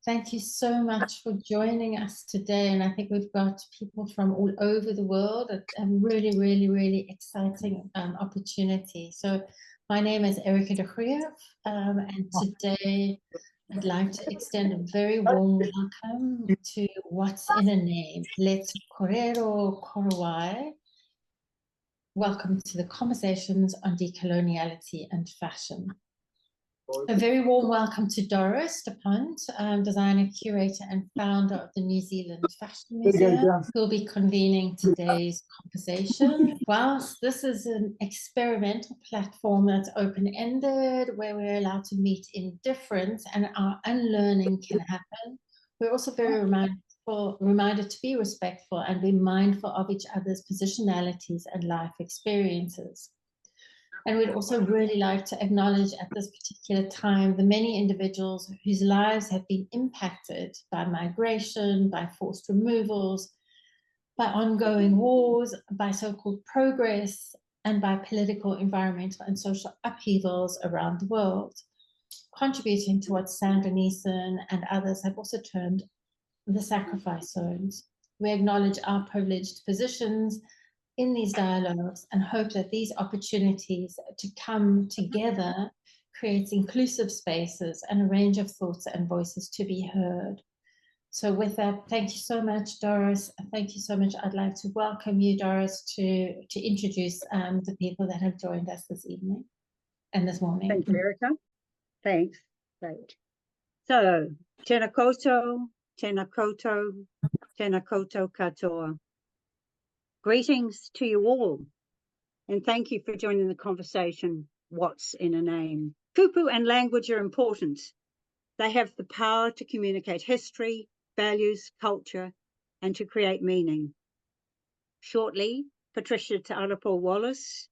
Thank you so much for joining us today. And I think we've got people from all over the world. A really, really, really exciting opportunity. So my name is Erica de Groeff, and today I'd like to extend a very warm welcome to What's in a Name. Let's korero Korowai. Welcome to the Conversations on Decoloniality and Fashion. A very warm welcome to Doris de Pont, designer, curator and founder of the New Zealand Fashion Museum, who will be convening today's conversation. Whilst this is an experimental platform that's open-ended, where we're allowed to meet in difference and our unlearning can happen, we're also very reminded to be respectful and be mindful of each other's positionalities and life experiences. And we'd also really like to acknowledge at this particular time the many individuals whose lives have been impacted by migration, by forced removals, by ongoing wars, by so-called progress, and by political, environmental, and social upheavals around the world, contributing to what Sandra Neeson and others have also termed the sacrifice zones. We acknowledge our privileged positions in these dialogues and hope that these opportunities to come together creates inclusive spaces and a range of thoughts and voices to be heard. So with that, thank you so much, Doris. Thank you so much. I'd like to welcome you, Doris, to introduce the people that have joined us this evening and this morning. Thank you, Erica. Thanks. Great. So, tēnā koutou, tēnā koutou, tēnā koutou katoa. Greetings to you all, and thank you for joining the conversation, What's in a Name? Kupu and language are important. They have the power to communicate history, values, culture, and to create meaning. Shortly, Patricia Te Arapo Wallace,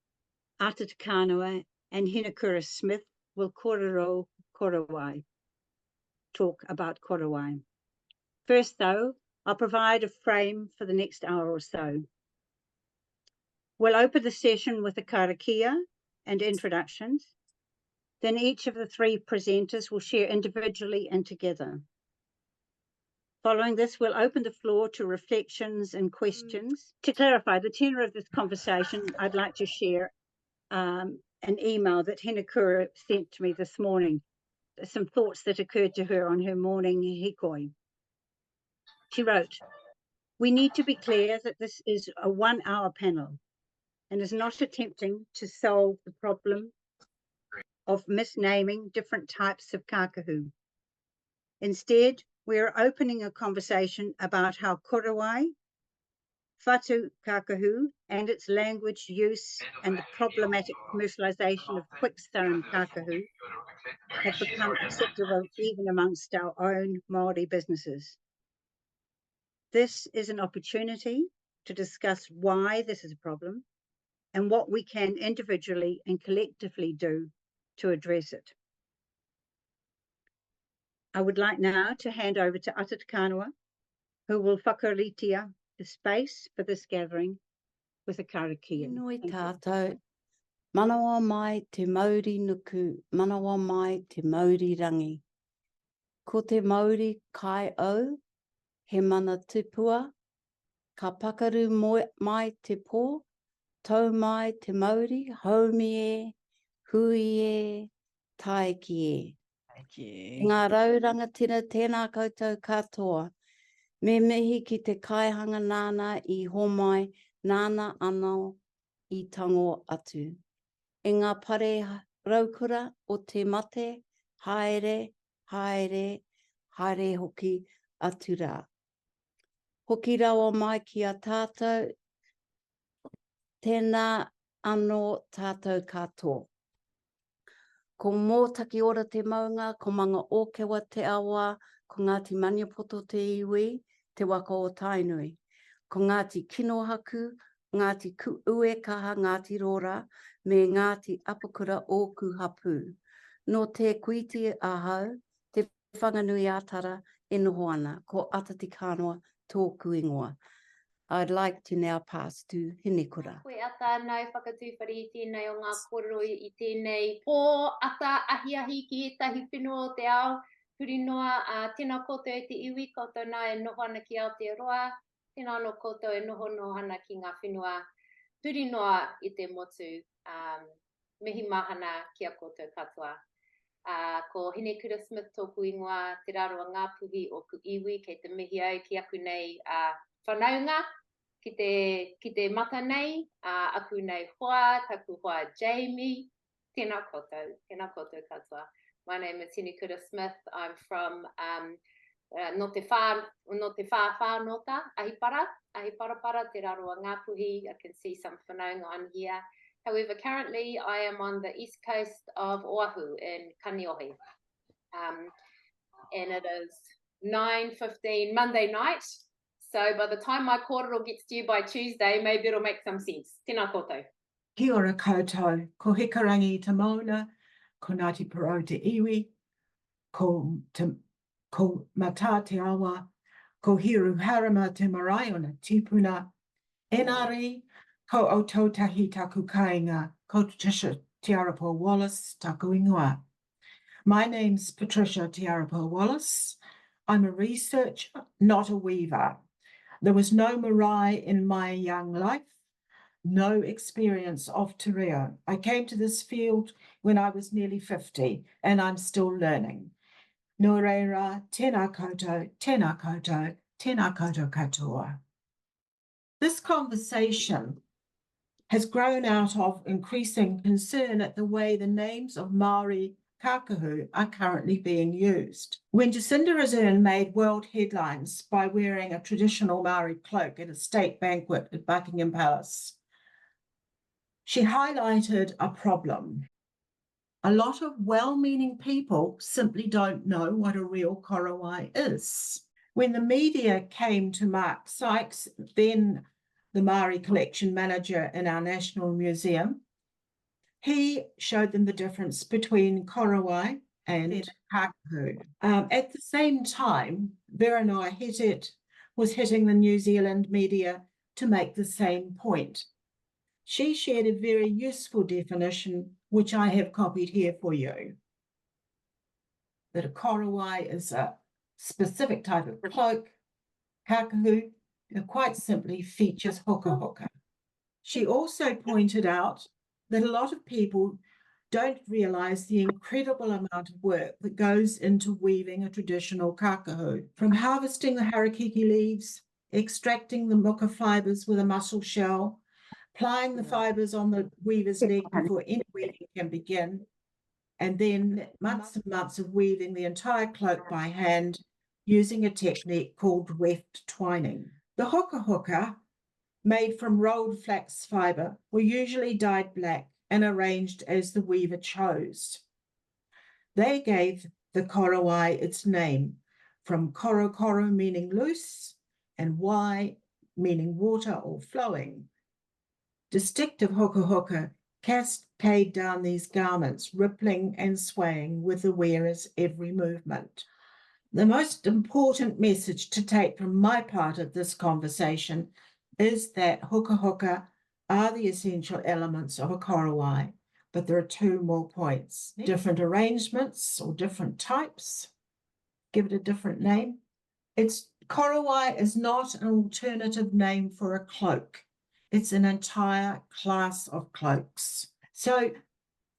Aotahi Kanawa, and Hinekura Smith will korero Korowai, talk about Korowai. First, though, I'll provide a frame for the next hour or so. We'll open the session with a karakia and introductions. Then each of the three presenters will share individually and together. Following this, we'll open the floor to reflections and questions. To clarify the tenor of this conversation, I'd like to share an email that Hinekura sent to me this morning, some thoughts that occurred to her on her morning hikoi. She wrote, "We need to be clear that this is a 1-hour panel and is not attempting to solve the problem of misnaming different types of kākahu. Instead, we are opening a conversation about how Korowai, whatu kākahu, and its language use and the problematic commercialisation of quick-sewn kākahu have become acceptable even amongst our own Māori businesses. This is an opportunity to discuss why this is a problem and what we can individually and collectively do to address it." I would like now to hand over to Aotahi Kanawa, who will whakaritia the space for this gathering with a karakia. Nui tātou, manawa mai te Mãori nuku, manawa mai te Mãori rangi. Ko te Mãori kai au, he mana tupua, ka pakaru mai te pō, tau mai te Mãori, haumi e, hui e, taiki e. Ngā raurangatira tēnā koutou katoa, me mihi ki te kaihanga nāna I homai nāna anō I tango atu. E ngā pare raukura o te mate, haere, haere, haere hoki atu rā. Hoki rawa mai ki a tātou, tēnā anō tātou katoa. Ko mōtaki ora te maunga, ko manga ōkewa te awa, ko Ngāti Maniapoto te iwi, te waka o Tainui. Ko Ngāti Kinohaku, Ngāti Kuue kaha Ngāti Rora, me Ngāti Apakura o Kuhapu. No te kuiti ahau, te whanganui ātara e noho ana, ko Aotahi Kanawa tōku ingoa. I'd like to now pass to Hinekura. Koe ata nai whakatūwhari I tēnei o ngā korero I tēnei pō ata ahi ki tahi whenua o te ao. Puri noa, tēnā koutou e te iwi, koutou nā e noho ana ki Aotearoa, tēnā no koutou e noho ana ki ngā whenua. Puri noa I te motu, mihi mahana ki a koutou katoa. Ko Hinekura Smith tōku ingoa, te Rarawa ngā puhi o ku iwi, kei te mihi au ki aku nei whanaunga, ki te mata nei, aku nei hoa, taku hoa Jamie, tēnā koutou katoa. My name is Hinekura Smith. I'm from no te whānota, Ahipara, te Rarawa ngā puhi. I can see some whanaunga on here. However, currently I am on the east coast of Oahu in Kaniohi. And it is 9:15 Monday night. So by the time my korero gets to you by Tuesday, maybe it'll make some sense. Tēnā koutou. Kia ora koutou, ko hikarangi te mauna, ko Ngati Porou te iwi, ko mata te awa, ko hiru harama te marae o na tipuna, enari, ko Aotahi taku kāinga, ko Patricia Te Arapo Wallace taku ingoa. My name's Patricia Te Arapo Wallace. I'm a researcher, not a weaver. There was no marae in my young life. No experience of te reo. I came to this field when I was nearly 50 and I'm still learning. Nō reira, tēnā koutou, tēnā koutou, tēnā koutou katoa. This conversation has grown out of increasing concern at the way the names of Māori kākahu are currently being used. When Jacinda Ardern made world headlines by wearing a traditional Māori cloak at a state banquet at Buckingham Palace, she highlighted a problem. A lot of well-meaning people simply don't know what a real Korowai is. When the media came to Mark Sykes, then the Māori collection manager in our National Museum, he showed them the difference between Korowai and kākahu. At the same time, Veranoa Hetet was hitting the New Zealand media to make the same point. She shared a very useful definition, which I have copied here for you. That a Korowai is a specific type of cloak. Kākahu, quite simply, features hoka. She also pointed out that a lot of people don't realise the incredible amount of work that goes into weaving a traditional kākahu. From harvesting the harakiki leaves, extracting the muka fibres with a mussel shell, applying the fibres on the weaver's leg before any weaving can begin, and then months and months of weaving the entire cloak by hand using a technique called weft twining. The hoka, made from rolled flax fibre, were usually dyed black and arranged as the weaver chose. They gave the Korowai its name from koro meaning loose and wai meaning water or flowing. Distinctive hoka cascade down these garments, rippling and swaying with the wearer's every movement. The most important message to take from my part of this conversation is that hoka are the essential elements of a Korowai, but there are two more points. Different arrangements or different types, give it a different name. Korowai is not an alternative name for a cloak. It's an entire class of cloaks. So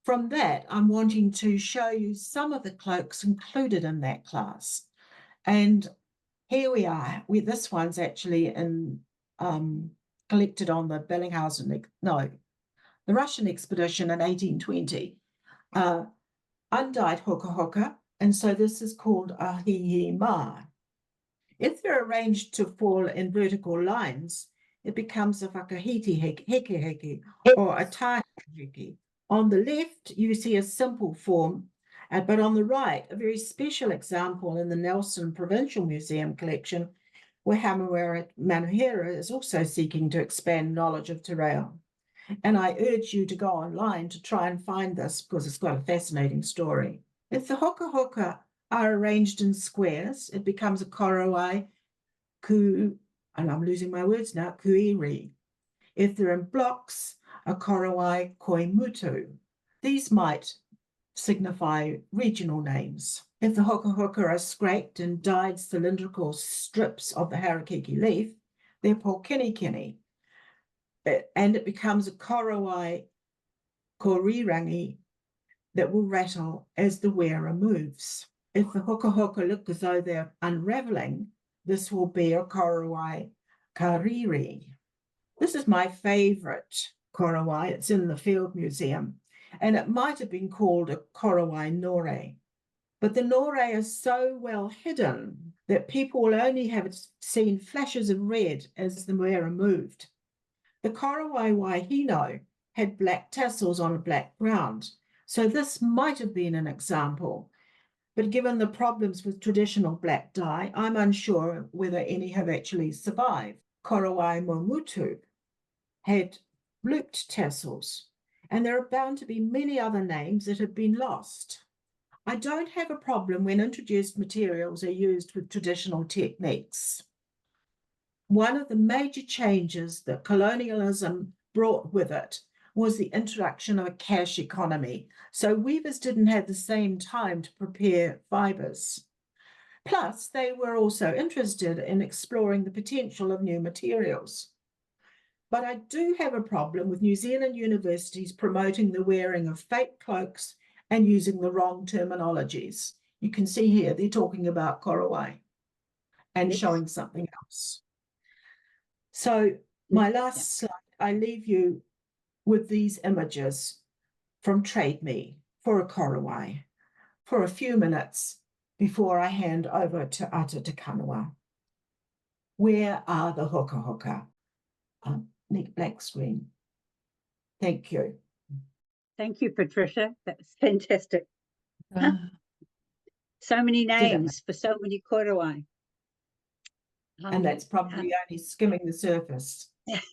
from that, I'm wanting to show you some of the cloaks included in that class. And here we are. This one's actually collected on the the Russian expedition in 1820. Undyed hoka, and so this is called a hihi-ma. If they're arranged to fall in vertical lines, it becomes a whakahiti heke or a tahi heke. On the left, you see a simple form, but on the right, a very special example in the Nelson Provincial Museum collection, where Hamuera Manuhera is also seeking to expand knowledge of te reo. And I urge you to go online to try and find this because it's got a fascinating story. If the hoka are arranged in squares, it becomes a Korowai and I'm losing my words now, kuiri. If they're in blocks, a Korowai koimutu. These might signify regional names. If the hoka hoka are scraped and dyed cylindrical strips of the harakeke leaf, they're pōkini, and it becomes a korowai korirangi that will rattle as the wearer moves. If the hoka hoka look as though they're unraveling, this will be a korowai kariri. This is my favorite korowai. It's in the Field Museum, and it might have been called a korowai nore. But the nore is so well hidden that people will only have seen flashes of red as the wearer moved. The korowai wahino had black tassels on a black ground, so this might have been an example. But given the problems with traditional black dye, I'm unsure whether any have actually survived. Korowai momutu had looped tassels, and there are bound to be many other names that have been lost. I don't have a problem when introduced materials are used with traditional techniques. One of the major changes that colonialism brought with it was the introduction of a cash economy, so weavers didn't have the same time to prepare fibres. Plus, they were also interested in exploring the potential of new materials. But I do have a problem with New Zealand universities promoting the wearing of fake cloaks and using the wrong terminologies. You can see here, they're talking about korowai and showing something else. So my last slide, I leave you with these images from Trade Me for a korowai for a few minutes before I hand over to Ata Te Kanawa. Where are the hoka hoka? Black screen. Thank you. Thank you, Patricia. That's fantastic. So many names for so many korowai. And that's probably only skimming the surface.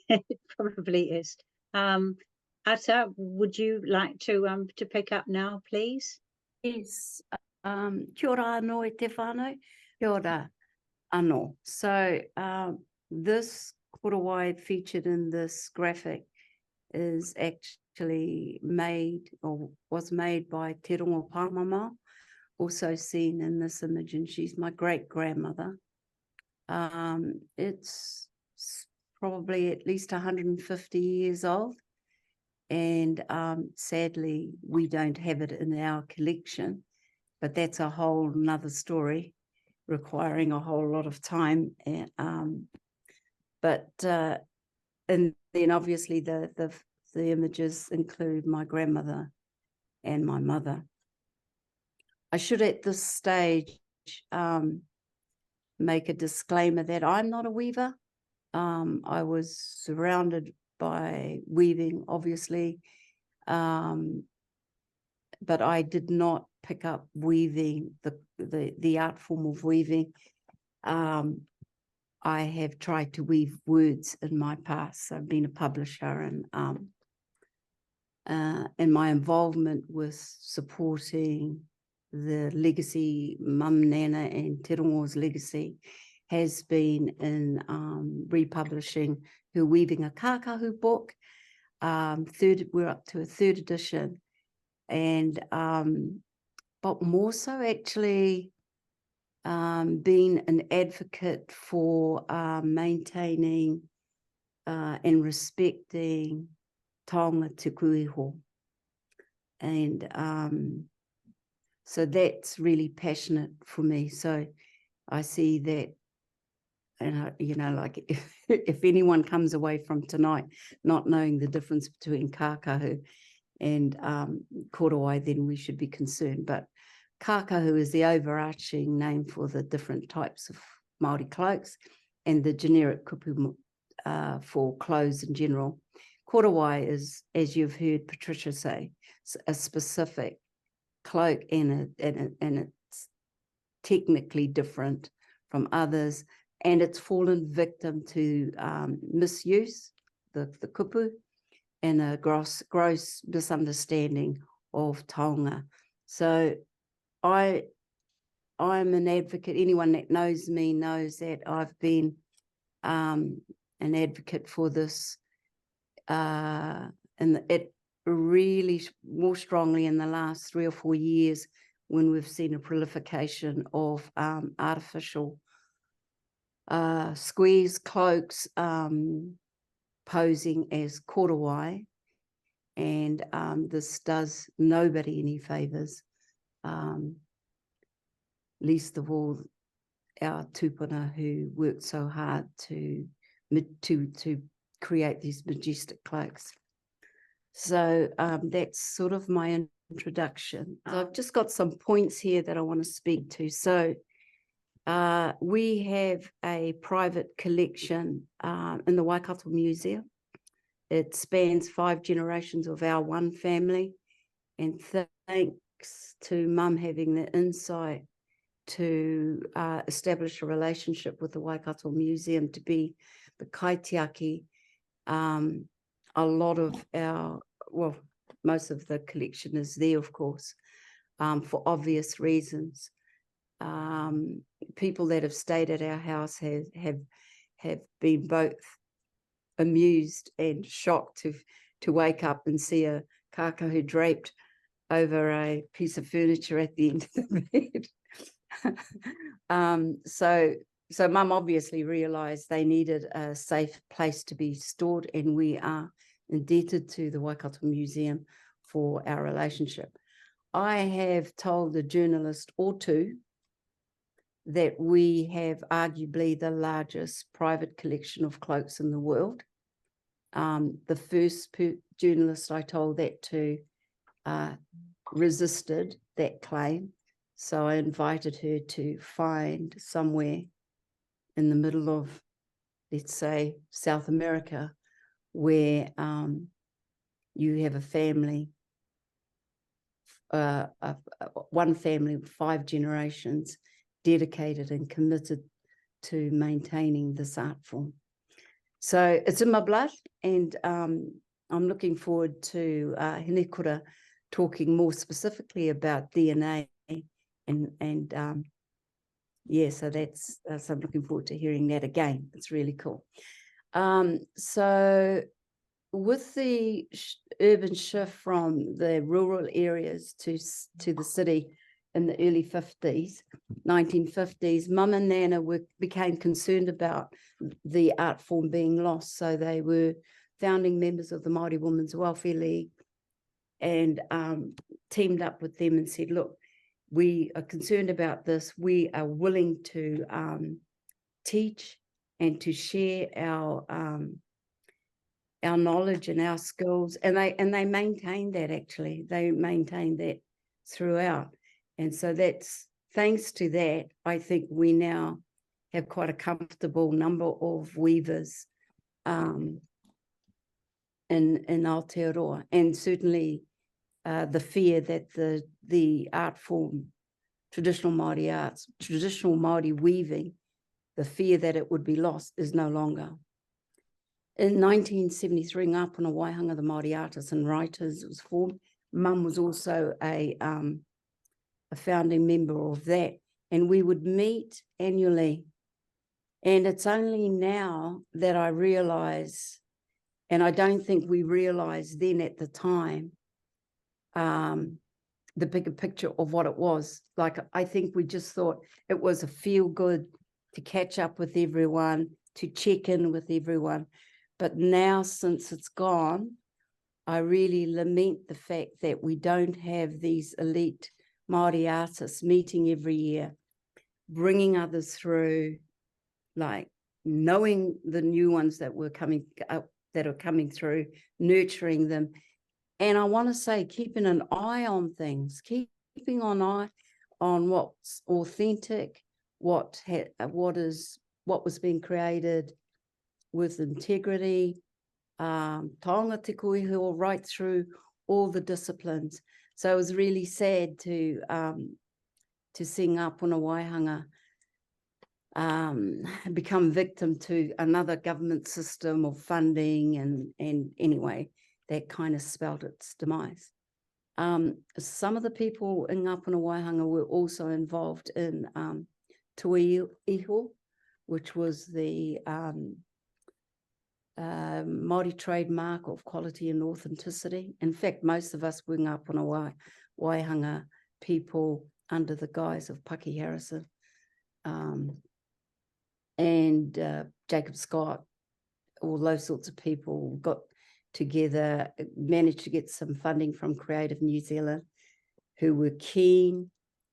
It probably is. Ata, would you like to pick up now, please? Yes. Kia ora anō e te whānau. Kia ora anō. So this korowai featured in this graphic is actually made or was made by Te Rongo Pāmama, also seen in this image, and she's my great-grandmother. It's probably at least 150 years old, and sadly we don't have it in our collection, but that's a whole nother story requiring a whole lot of time. And then obviously the images include my grandmother and my mother. I should at this stage make a disclaimer that I'm not a weaver. I was surrounded by weaving, obviously, but I did not pick up weaving, the art form of weaving. I have tried to weave words in my past. I've been a publisher, and my involvement with supporting the legacy, Mum, Nana and Te Rongo's legacy has been in republishing her Weaving a Kākahu book. We're up to a 3rd edition, and but more so actually being an advocate for maintaining and respecting taonga te kuiho. And so that's really passionate for me. So I see that, and you know, like if anyone comes away from tonight not knowing the difference between kākahu and korowai, then we should be concerned. But kākahu is the overarching name for the different types of Māori cloaks and the generic kupu for clothes in general. Korowai is, as you've heard Patricia say, a specific cloak, and it's technically different from others, and it's fallen victim to misuse, the kupu, and a gross misunderstanding of taonga. So I'm an advocate. Anyone that knows me knows that I've been an advocate for this, and it really more strongly in the last 3 or 4 years when we've seen a proliferation of artificial squares, cloaks, posing as korowai, and this does nobody any favours, least of all our tupuna who worked so hard to create these majestic cloaks. So that's sort of my introduction. So I've just got some points here that I want to speak to. So we have a private collection in the Waikato Museum. It spans 5 generations of our one family, and thanks to Mum having the insight to establish a relationship with the Waikato Museum to be the kaitiaki, a lot of our, well, most of the collection is there, of course, for obvious reasons. People that have stayed at our house have been both amused and shocked to wake up and see a kākahu draped over a piece of furniture at the end of the bed. So Mum obviously realised they needed a safe place to be stored, and we are indebted to the Waikato Museum for our relationship. I have told a journalist or two that we have arguably the largest private collection of cloaks in the world. The first journalist I told that to resisted that claim, so I invited her to find somewhere in the middle of, let's say, South America, where you have a family, one family with 5 generations dedicated and committed to maintaining this art form. So it's in my blood, and I'm looking forward to Hinekura talking more specifically about DNA, and yeah, so that's so I'm looking forward to hearing that again. It's really cool. So with the urban shift from the rural areas to the city in the early 1950s, Mum and Nana became concerned about the art form being lost. So they were founding members of the Māori Women's Welfare League, and teamed up with them and said, look, we are concerned about this. We are willing to teach and to share our knowledge and our skills, and they maintained that. Actually, they maintained that throughout, and so that's thanks to that. I think we now have quite a comfortable number of weavers in Aotearoa, and certainly the fear that the art form, traditional Māori arts, traditional Māori weaving, the fear that it would be lost is no longer. In 1973, Ngāpuna Waihanga, the Māori Artists and Writers, was formed. Mum was also a founding member of that, and we would meet annually. And it's only now that I realise, and I don't think we realised then at the time, the bigger picture of what it was. Like, I think we just thought it was a feel good to catch up with everyone, to check in with everyone. But now, since it's gone, I really lament the fact that we don't have these elite Māori artists meeting every year, bringing others through, like knowing the new ones that were coming up, that are coming through, nurturing them. And I want to say, keeping an eye on things, keeping an eye on what's authentic, what was being created with integrity, taonga te koeho, right through all the disciplines. So it was really sad to see Ngāpuna Waihanga become victim to another government system of funding, and anyway, that kind of spelled its demise. Some of the people in Ngāpuna Waihanga were also involved in Tui Iho, which was the Māori trademark of quality and authenticity. In fact, most of us were Ngāpuna Waihanga people under the guise of Paki Harrison and Jacob Scott, all those sorts of people got together, managed to get some funding from Creative New Zealand, who were keen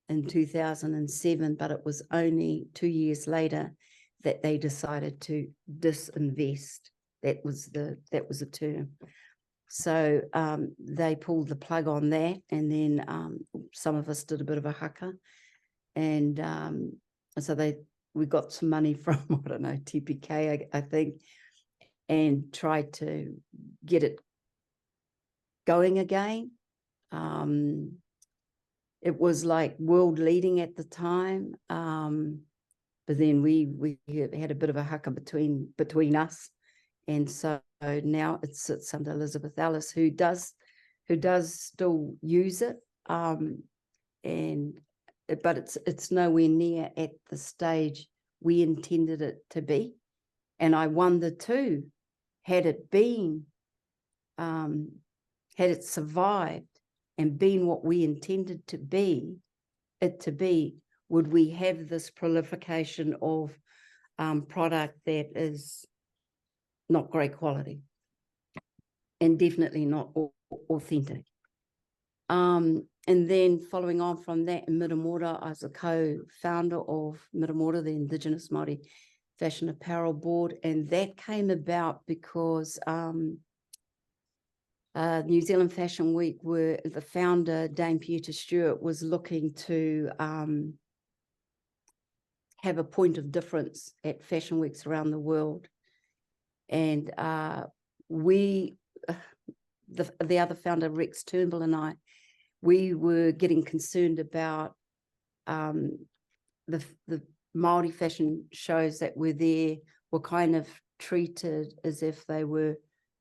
in 2007, but it was only 2 years later that they decided to disinvest. That was the term. So they pulled the plug on that, and then some of us did a bit of a haka, and so we got some money from, I don't know, TPK, I think, and tried to get it going again. It was like world leading at the time, but then we had a bit of a haka between us, and so now it sits under Elizabeth Ellis, who does still use it, but it's nowhere near at the stage we intended it to be. And I wonder too, had it survived and been what we intended it to be, would we have this proliferation of product that is not great quality and definitely not authentic? And then following on from that, in Maniapoto, I was a co-founder of Maniapoto, the Indigenous Māori Fashion Apparel Board, and that came about because New Zealand Fashion Week, where the founder, Dame Peter Stewart, was looking to have a point of difference at fashion weeks around the world. And the other founder, Rex Turnbull, and I, we were getting concerned about the Māori fashion shows that were there were kind of treated as if they were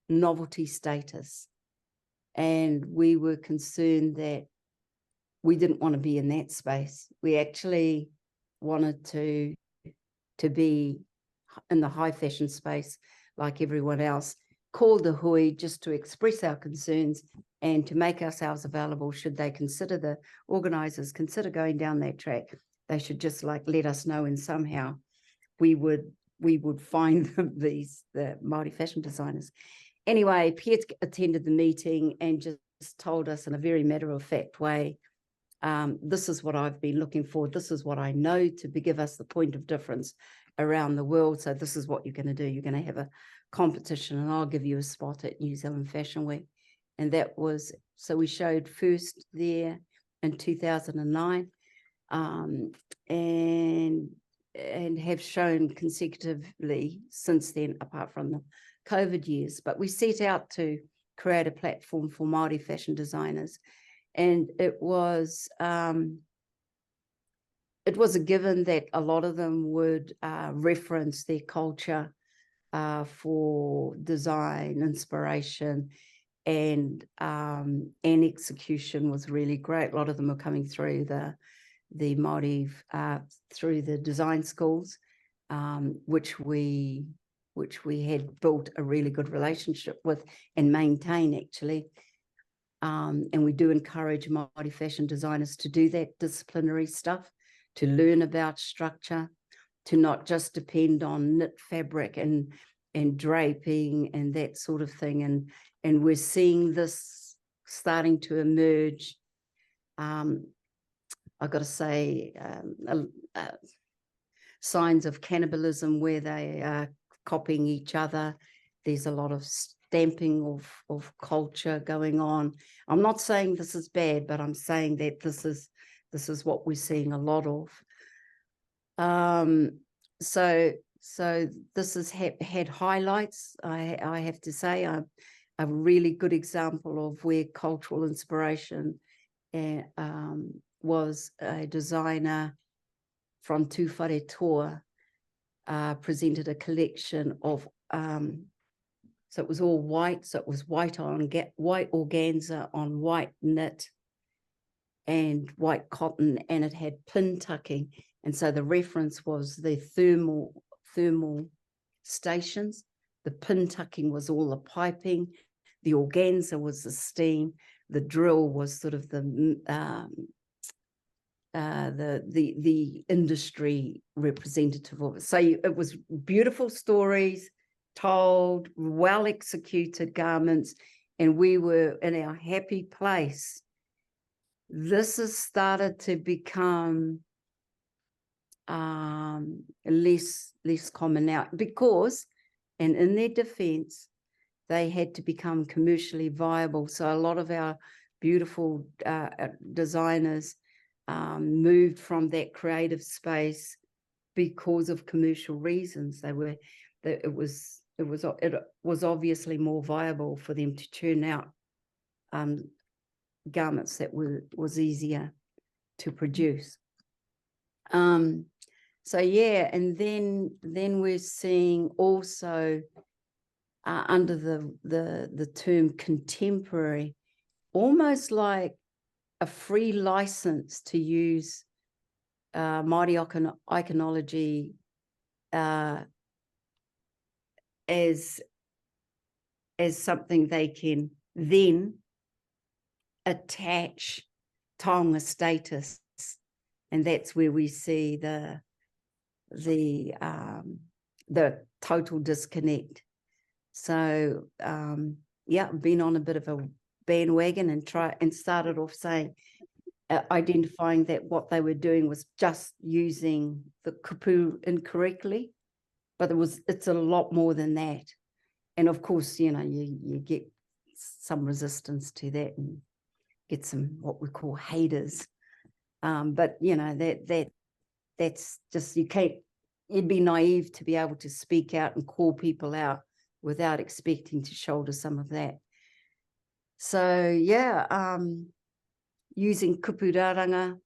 novelty status. And we were concerned that we didn't want to be in that space. We actually wanted to be in the high fashion space like everyone else, called the hui just to express our concerns and to make ourselves available. Should they consider, the organisers consider going down that track, they should just like let us know, and somehow we would find the Māori fashion designers. Anyway, Pierre attended the meeting and just told us in a very matter-of-fact way, this is what I've been looking for, this is what I know to give us the point of difference around the world, so this is what you're going to do. You're going to have a competition and I'll give you a spot at New Zealand Fashion Week. And that was, so we showed first there in 2009 and have shown consecutively since then, apart from the COVID years. But we set out to create a platform for Māori fashion designers, and it was a given that a lot of them would reference their culture for design, inspiration, and execution was really great. A lot of them are coming through the Māori through the design schools, which we had built a really good relationship with and maintain actually. And we do encourage Māori fashion designers to do that disciplinary stuff, to learn about structure, to not just depend on knit fabric and draping and that sort of thing. And we're seeing this starting to emerge. I've got to say, signs of cannibalism where they are copying each other. There's a lot of stamping of culture going on. I'm not saying this is bad, but I'm saying that this is what we're seeing a lot of. So this has had highlights. I have to say, a really good example of where cultural inspiration was a designer from Tūwhare Toa presented a collection of, so it was all white, so it was white organza on white knit and white cotton, and it had pin tucking. And so the reference was the thermal stations. The pin tucking was all the piping. The organza was the steam. The drill was sort of the the industry representative of it. So it was beautiful stories told, well executed garments, and we were in our happy place. This has started to become less common now because, and in their defense, they had to become commercially viable. So a lot of our beautiful designers moved from that creative space because of commercial reasons. It was obviously more viable for them to churn out garments that was easier to produce. So yeah, and then we're seeing also under the term contemporary, almost like a free license to use Māori iconology as something they can then attach taonga status, and that's where we see the total disconnect. So yeah, I've been on a bit of a bandwagon and started off saying, identifying that what they were doing was just using the kupu incorrectly, but it's a lot more than that. And of course, you know, you get some resistance to that and get some what we call haters. But you know, that's just, you'd be naive to be able to speak out and call people out without expecting to shoulder some of that. So yeah, using kupuraranga,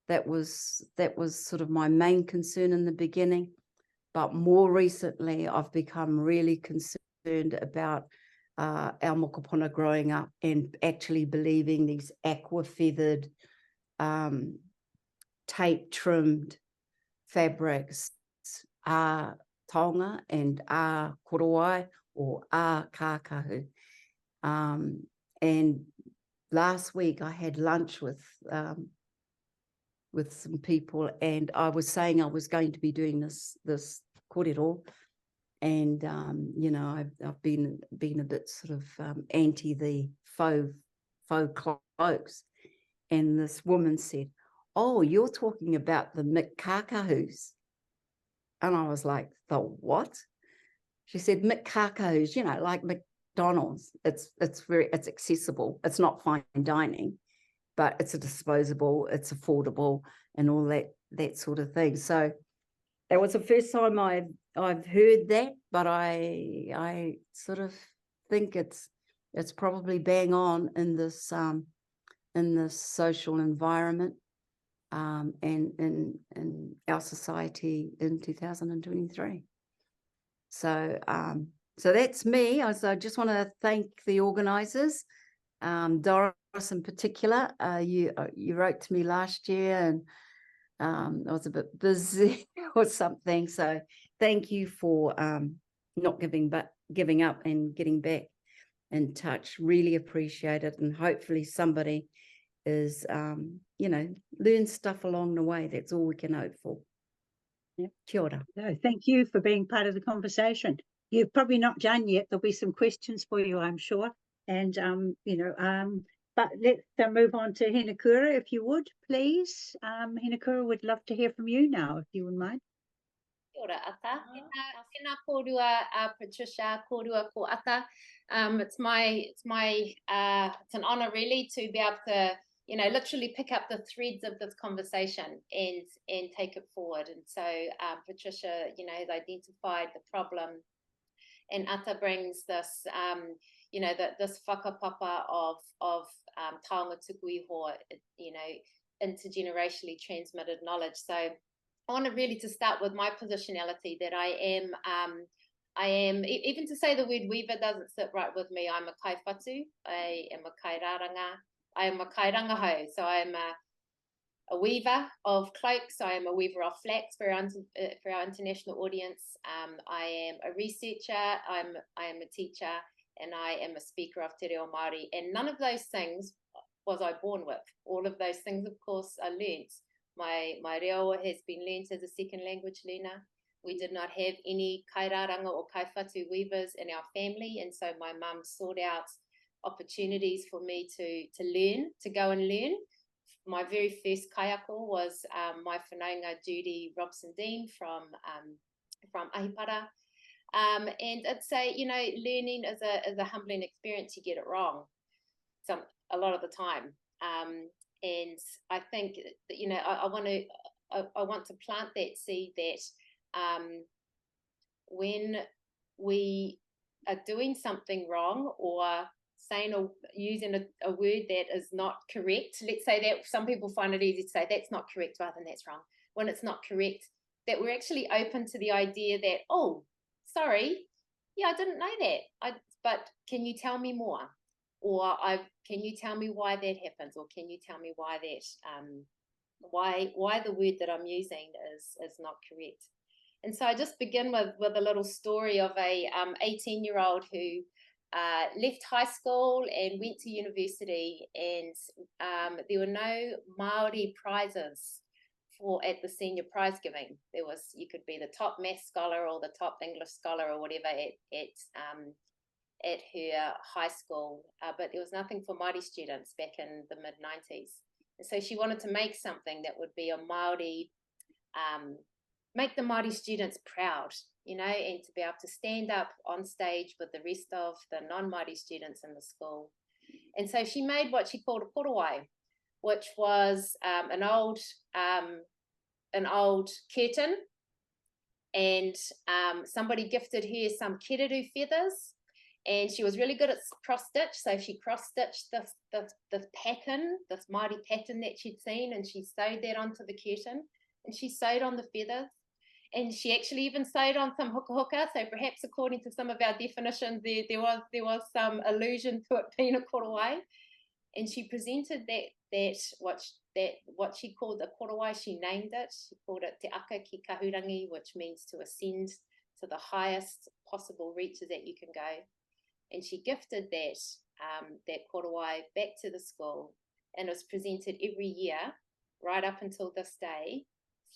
that was sort of my main concern in the beginning, but more recently I've become really concerned about our mokopuna growing up and actually believing these aqua feathered, tape trimmed fabrics are taonga and are korowai or are kākahu. And last week I had lunch with some people, and I was saying I was going to be doing this korero, and you know, I've been a bit sort of anti the faux cloaks, and this woman said, "Oh, you're talking about the kākahus," and I was like, "The what?" She said, "kākahus, you know, like McDonald's. It's accessible. It's not fine dining, but it's a disposable, it's affordable, and all that sort of thing." So that was the first time I've heard that, but I sort of think it's probably bang on in this social environment and in our society in 2023. So so that's me. I just want to thank the organisers, Doris in particular. You wrote to me last year, and I was a bit busy or something. So thank you for not giving up and getting back in touch. Really appreciate it, and hopefully somebody is you know, learn stuff along the way. That's all we can hope for. Yeah. Kia ora. No, thank you for being part of the conversation. You've probably not done yet. There'll be some questions for you, I'm sure. And you know, but let's move on to Hinekura, if you would, please. Hinekura, would love to hear from you now, if you wouldn't mind. Kia ora ata. Tēnā kōrua, Patricia, kōrua ko ata. It's an honor really to be able to, you know, literally pick up the threads of this conversation and take it forward. And so Patricia, you know, has identified the problem, and ata brings this, you know, this whakapapa of taonga tuku iho, you know, intergenerationally transmitted knowledge. So I want to really to start with my positionality, that I am, even to say the word weaver doesn't sit right with me. I'm a kai whatu, I am a kai raranga, I am a kai rangahau. So I am a weaver of cloaks, I am a weaver of flax for our international audience. I am a researcher, I am a teacher, and I am a speaker of Te Reo Māori. And none of those things was I born with. All of those things, of course, are learnt My reo has been learnt as a second language learner. We did not have any kairaranga or kaiwhatu weavers in our family, and so my mum sought out opportunities for me to learn, to go and learn. My very first kaiako was my whanaunga Judy Robson-Dean from Ahipara. And I'd say, you know, learning is a humbling experience. You get it wrong a lot of the time. And I think that, you know, I want to plant that seed that when we are doing something wrong or saying or using a word that is not correct, let's say that some people find it easy to say that's not correct rather than that's wrong. When it's not correct, that we're actually open to the idea that, oh, sorry, yeah, I didn't know that. But can you tell me more? Or can you tell me why that happens? Or can you tell me why that why the word that I'm using is not correct? And so I just begin with a little story of a 18-year-old who left high school and went to university, and there were no Māori prizes at the senior prize giving. There was, you could be the top math scholar or the top English scholar or whatever at her high school, but there was nothing for Māori students back in the mid-90s. And so she wanted to make something that would be a Māori, make the Māori students proud, you know, and to be able to stand up on stage with the rest of the non-Māori students in the school. And so she made what she called a korowai, which was an old curtain, and somebody gifted her some korero feathers, and she was really good at cross-stitch, so she cross-stitched this pattern, this Māori pattern that she'd seen, and she sewed that onto the curtain, and she sewed on the feathers, and she actually even sewed on some huka, so perhaps according to some of our definitions there was some allusion to it being a korowai. And she presented what she called the korowai. She named it. She called it Te Aka ki Kahurangi, which means to ascend to the highest possible reaches that you can go. And she gifted that korowai back to the school, and it was presented every year right up until this day,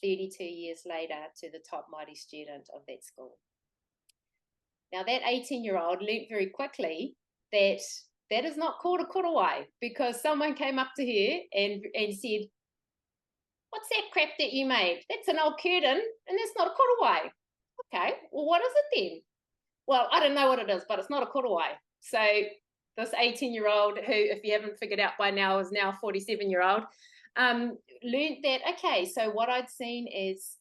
32 years later, to the top Māori student of that school. Now that 18-year-old learnt very quickly that is not called a korowai, because someone came up to her and said, "What's that crap that you made? That's an old curtain, and that's not a korowai." Okay, well, what is it then? Well, I don't know what it is, but it's not a korowai. So this 18-year-old, who, if you haven't figured out by now, is now 47-year-old, learned that, okay, so what I'd seen is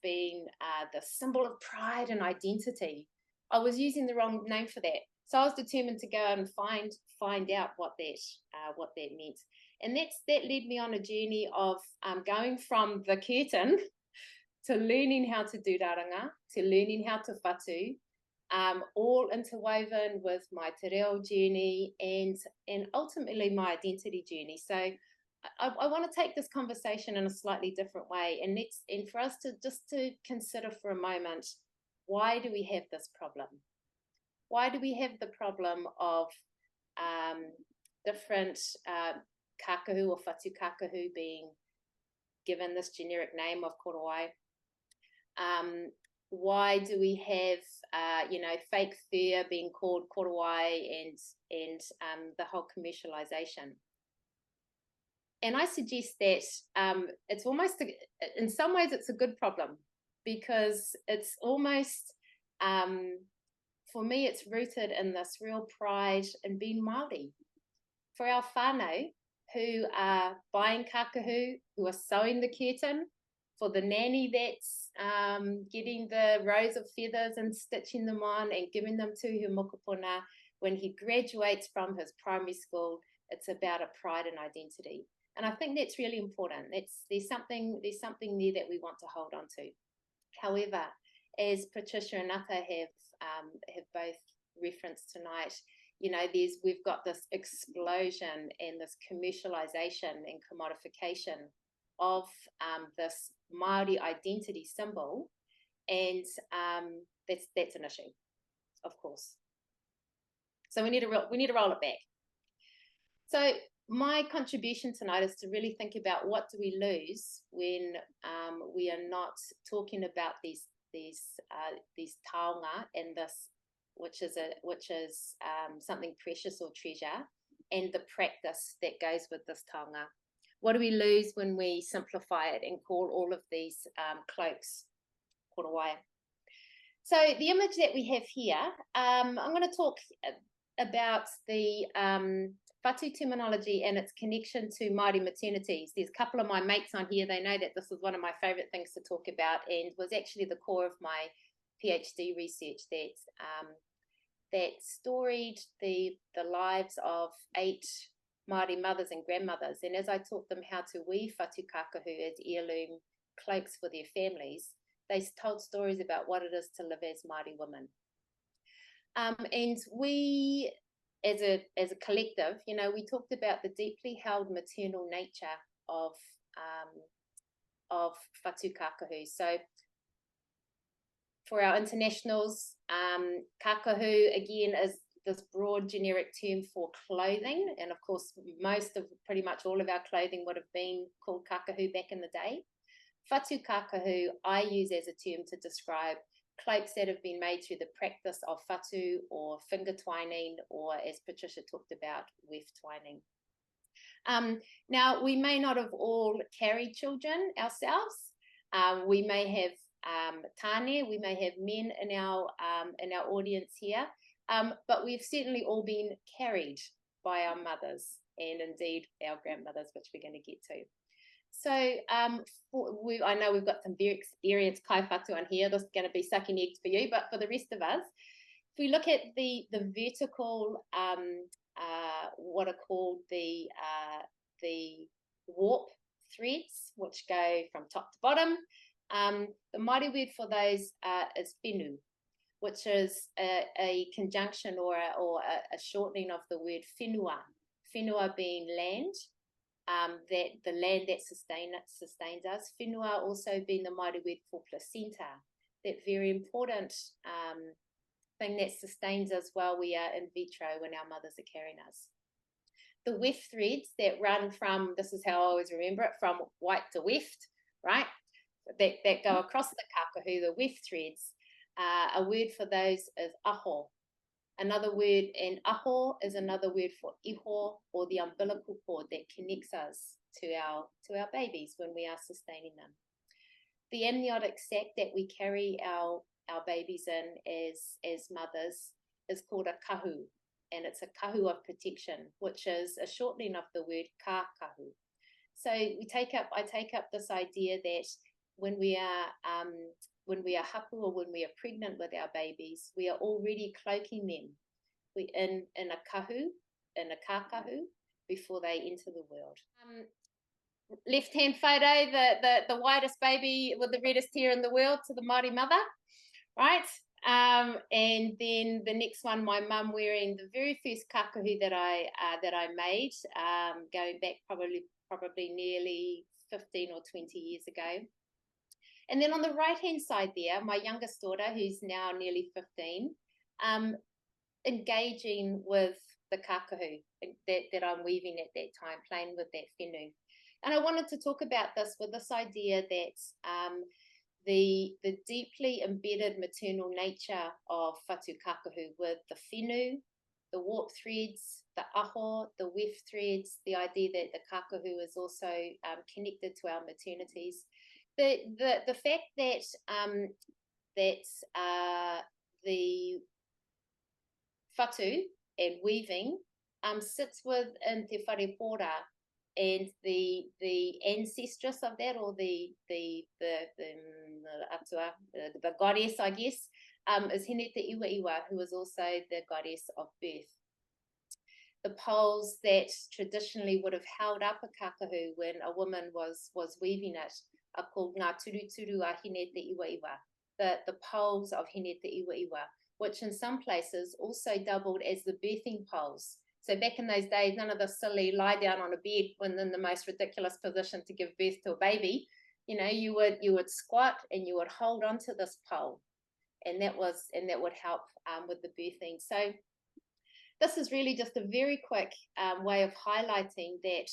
being the symbol of pride and identity. I was using the wrong name for that. So I was determined to go and find out what that meant. And that led me on a journey of going from the curtain to learning how to do raranga, to learning how to whatu, all interwoven with my te reo journey and ultimately my identity journey. So I want to take this conversation in a slightly different way, and for us to consider for a moment, why do we have this problem? Why do we have the problem of different kākahu or whatu kākahu being given this generic name of korowai? Why do we have, fake fur being called korowai and the whole commercialization? And I suggest that it's almost, in some ways, it's a good problem, because it's almost, for me, it's rooted in this real pride in being Māori. For our whānau who are buying kākahu, who are sewing the curtain, for the nanny that's getting the rows of feathers and stitching them on and giving them to her mokopuna, when he graduates from his primary school, it's about a pride and identity. And I think that's really important. There's something there that we want to hold on to. However, as Patricia and Ngata have both referenced tonight, we've got this explosion and this commercialization and commodification of this Māori identity symbol, and that's an issue, of course. So we need to roll it back. So my contribution tonight is to really think about what do we lose when we are not talking about these taonga and this, which is something precious or treasure, and the practice that goes with this taonga. What do we lose when we simplify it and call all of these cloaks Korowai? So the image that we have here, I'm going to talk about the whatu terminology and its connection to Māori maternities. There's a couple of my mates on here, they know that this is one of my favourite things to talk about, and was actually the core of my PhD research that storied the lives of 8 Māori mothers and grandmothers. And as I taught them how to weave whatu kākahu as heirloom cloaks for their families, they told stories about what it is to live as Māori women. And we, as a collective, you know, we talked about the deeply held maternal nature of whatu kākahu. So for our internationals, kākahu again is this broad generic term for clothing, and of course pretty much all of our clothing would have been called kākahu back in the day. Whatu kākahu I use as a term to describe cloaks that have been made through the practice of whatu or finger twining, or as Patricia talked about, weft twining. Now, we may not have all carried children ourselves. We may have tāne, we may have men in our audience here, but we've certainly all been carried by our mothers and indeed our grandmothers, which we're going to get to. So I know we've got some very experienced kai whatu on here. This is going to be sucking eggs for you, but for the rest of us, if we look at the vertical, what are called the warp threads, which go from top to bottom, the Māori word for those is whenua, which is a conjunction or a shortening of the word whenua. Whenua being land. That the land that sustains us. Whenua also being the Māori word for placenta, that very important thing that sustains us while we are in vitro when our mothers are carrying us. The weft threads that run from, this is how I always remember it, from white to weft, right? That go across the kākahu, the weft threads. A word for those is aho. Another word, and aho is another word for iho, or the umbilical cord that connects us to our babies when we are sustaining them. The amniotic sac that we carry our babies in as mothers is called a kahu, and it's a kahu of protection, which is a shortening of the word kākahu. So I take up this idea that when we are hapu or when we are pregnant with our babies, we are already cloaking them in a kahu, in a kākahu, before they enter the world. Left-hand photo, the whitest baby with the reddest hair in the world to the Māori mother, right? And then the next one, my mum wearing the very first kākahu that I made, going back probably nearly 15 or 20 years ago. And then on the right-hand side there, my youngest daughter, who's now nearly 15, engaging with the kākahu that I'm weaving at that time, playing with that whenua. And I wanted to talk about this with this idea that the deeply embedded maternal nature of whatu kākahu with the whenua, the warp threads, the aho, the weft threads, the idea that the kākahu is also connected to our maternities. The fact that the whatu and weaving sits within te wharepora, and the ancestress of that, or the goddess, I guess, is Hinekura Iwa, who is also the goddess of birth. The poles that traditionally would have held up a kākahu when a woman was weaving it are called ngā turuturu a Hinekura Iwa, the poles of Hinekura Iwa, which in some places also doubled as the birthing poles. So back in those days, none of the silly lie down on a bed when in the most ridiculous position to give birth to a baby. You know, you would squat and you would hold onto this pole, and that would help with the birthing. So this is really just a very quick way of highlighting that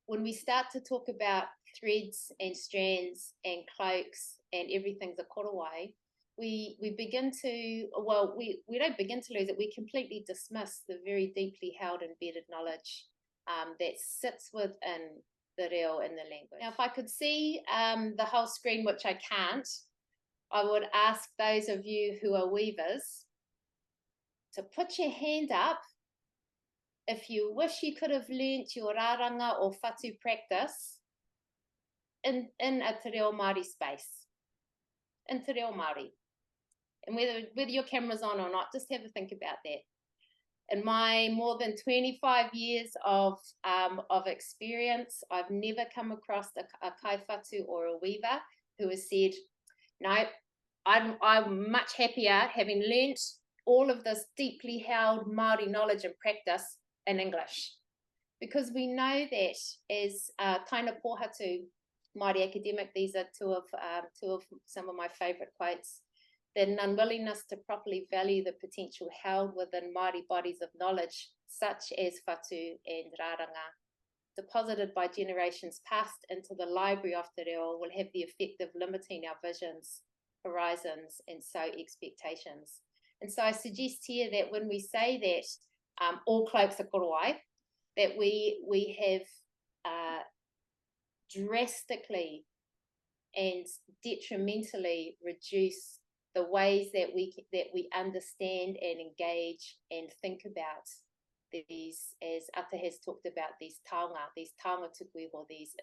when we start to talk about threads and strands and cloaks and everything's a korowai, we begin to, well, we don't begin to lose it, we completely dismiss the very deeply held embedded knowledge that sits within the reo and the language. Now, if I could see the whole screen, which I can't, I would ask those of you who are weavers to put your hand up if you wish you could have learnt your rāranga or whatu practice in a te reo Māori space, in te reo Māori. And whether your camera's on or not, just have a think about that. In my more than 25 years of experience, I've never come across a kaiwhatu or a weaver who has said, no, I'm much happier having learnt all of this deeply held Māori knowledge and practice in English. Because we know that as kaina pohatu Māori academic, these are two of some of my favourite quotes, that an unwillingness to properly value the potential held within Māori bodies of knowledge, such as whatu and rāranga, deposited by generations past into the library of te reo, will have the effect of limiting our visions, horizons, and so expectations. And so I suggest here that when we say that all cloaks are korowai, that we have drastically and detrimentally reduced the ways that we understand and engage and think about these, as Ata has talked about, these taonga tuku, or these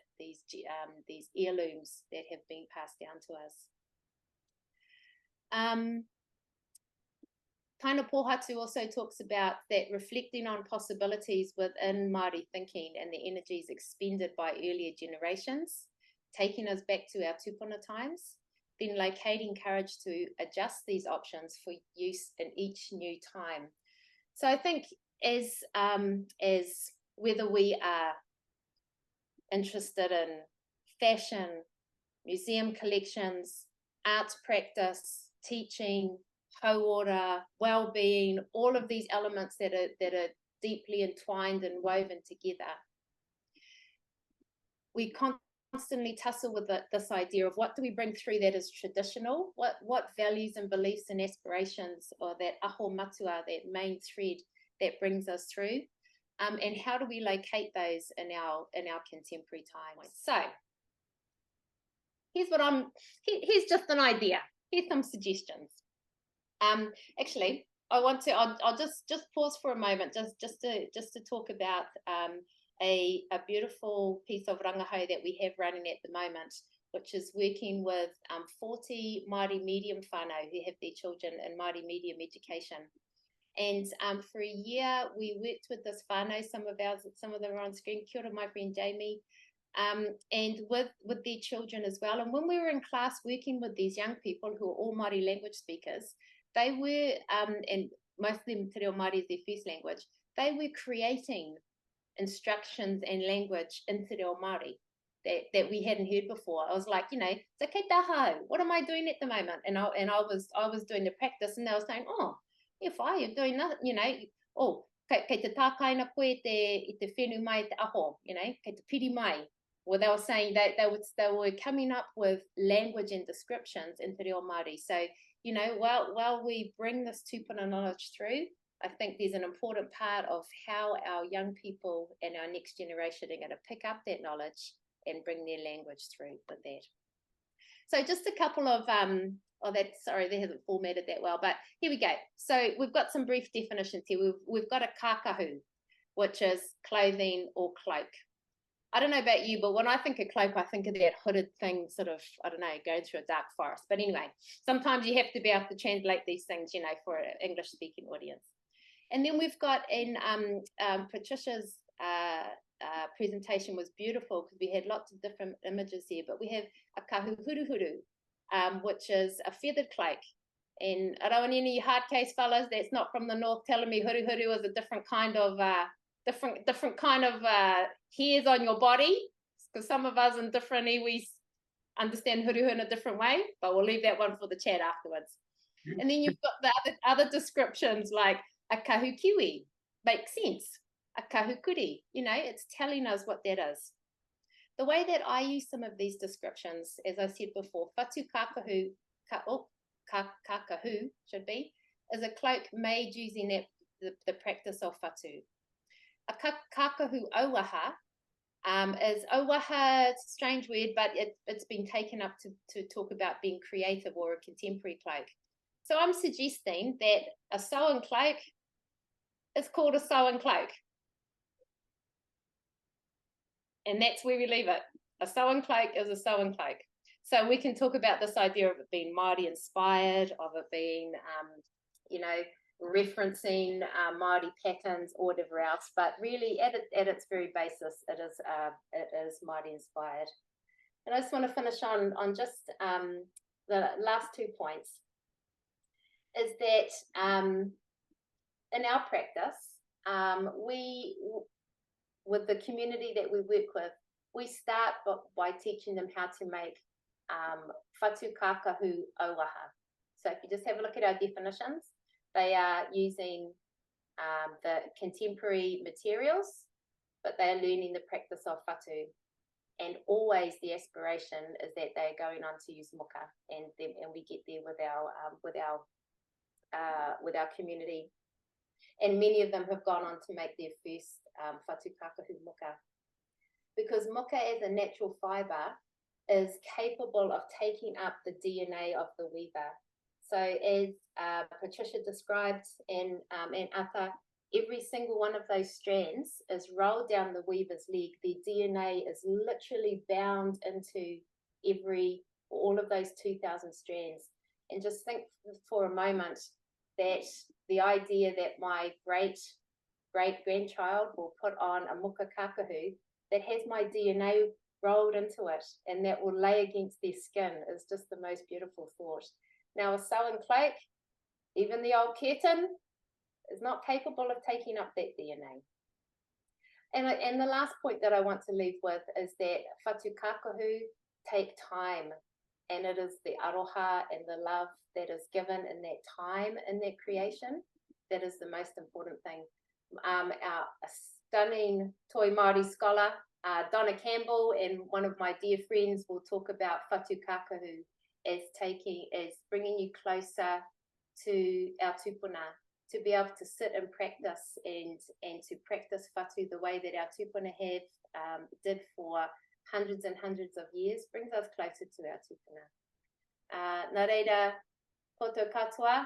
heirlooms that have been passed down to us. Kaina Pohatu also talks about that reflecting on possibilities within Māori thinking and the energies expended by earlier generations, taking us back to our tupuna times, then locating courage to adjust these options for use in each new time. So I think as whether we are interested in fashion, museum collections, arts practice, teaching, hauora, well-being, all of these elements that are deeply entwined and woven together, we constantly tussle with this idea of what do we bring through that is traditional, what values and beliefs and aspirations, or that aho matua, that main thread that brings us through, and how do we locate those in our contemporary times. So here's just an idea. Here's some suggestions. Actually, I'll just pause for a moment just to talk about a beautiful piece of rangahau that we have running at the moment, which is working with 40 Māori medium whānau who have their children in Māori medium education. And for a year, we worked with this whānau, some of them are on screen, kia ora, my friend Jamie, and with their children as well. And when we were in class working with these young people who are all Māori language speakers, they were, and most of them te reo Māori is their first language, they were creating instructions and language in te reo Māori that we hadn't heard before. I was like, so kei taha, what am I doing at the moment? And I was doing the practice, and they were saying, oh, you're fine, you're doing nothing, oh, kei te tākaina koe i te whenu mai te aho, kei te piri mai. Well, they were saying that they were coming up with language and descriptions in te reo Māori. So, while we bring this tupuna knowledge through, I think there's an important part of how our young people and our next generation are going to pick up that knowledge and bring their language through with that. So just a couple of, sorry, they haven't formatted that well, but here we go. So we've got some brief definitions here. We've got a kākahu, which is clothing or cloak. I don't know about you, but when I think of cloak, I think of that hooded thing sort of, I don't know, going through a dark forest. But anyway, sometimes you have to be able to translate these things, for an English-speaking audience. And then we've got in Patricia's presentation was beautiful because we had lots of different images here, but we have a kahuhuruhuru, which is a feathered cloak. And I don't want any hard case fellas that's not from the north telling me huruhuru is a different kind of hairs on your body, because some of us in different iwis understand huruhuru in a different way, but we'll leave that one for the chat afterwards. And then you've got the other descriptions like a kahukiwi, makes sense. A kahukuri, it's telling us what that is. The way that I use some of these descriptions, as I said before, whatu kākahu, kākahu should be, is a cloak made using the practice of whatu. A kākahu auaha is auaha, it's a strange word, but it's been taken up to talk about being creative or a contemporary cloak. So I'm suggesting that a sewn cloak is called a sewn cloak. And that's where we leave it. A sewn cloak is a sewn cloak. So we can talk about this idea of it being Māori inspired, of it being, referencing Māori patterns or whatever else. But really, at its very basis, it is Māori inspired. And I just want to finish on just the last 2 points. Is that in our practice, with the community that we work with, we start by teaching them how to make whatu kākahu auaha. So if you just have a look at our definitions, they are using the contemporary materials, but they are learning the practice of whatu. And always the aspiration is that they're going on to use muka, and we get there with our community. And many of them have gone on to make their first whatu kākahu muka. Because muka as a natural fibre is capable of taking up the DNA of the weaver. So as Patricia described and Ata, every single one of those strands is rolled down the weaver's leg. Their DNA is literally bound into all of those 2,000 strands. And just think for a moment that the idea that my great-grandchild will put on a muka kākahu that has my DNA rolled into it and that will lay against their skin is just the most beautiful thought. Now, a sewn cloak, even the old curtain, is not capable of taking up that DNA. And the last point that I want to leave with is that whatu kākahu take time, and it is the aroha and the love that is given in that time, in that creation, that is the most important thing. Our stunning Toi Māori scholar, Donna Campbell, and one of my dear friends will talk about whatu kākahu as bringing you closer to our tupuna, to be able to sit and practice and to practice whatu the way that our tupuna did for hundreds and hundreds of years, brings us closer to our tupuna. Nā reira, koto katoa,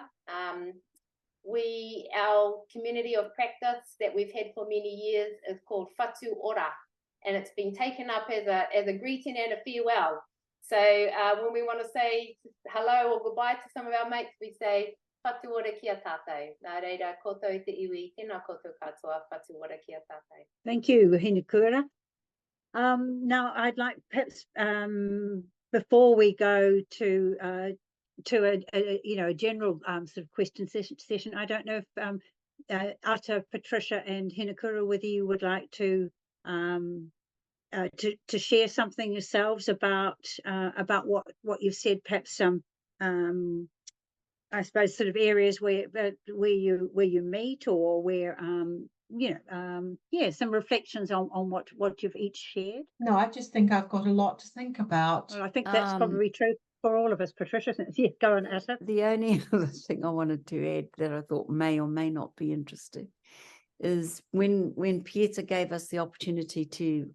our community of practice that we've had for many years is called whatu ora, and it's been taken up as a greeting and a farewell. So when we want to say hello or goodbye to some of our mates, we say whatu ora kia tātou. Nā reira, koto te iwi, tēnā koto katoa, whatu ora kia tātou. Thank you, Hinekura. Now, I'd like perhaps before we go to a general sort of question session, I don't know if Ata, Patricia, and Hinekura, whether you would like to share something yourselves about what you've said, perhaps some I suppose sort of areas where you meet, or where some reflections on what you've each shared. No, I just think I've got a lot to think about. Well, I think that's probably true for all of us, Patricia. Yeah, go on, Asa. The only other thing I wanted to add that I thought may or may not be interesting is when Pieter gave us the opportunity to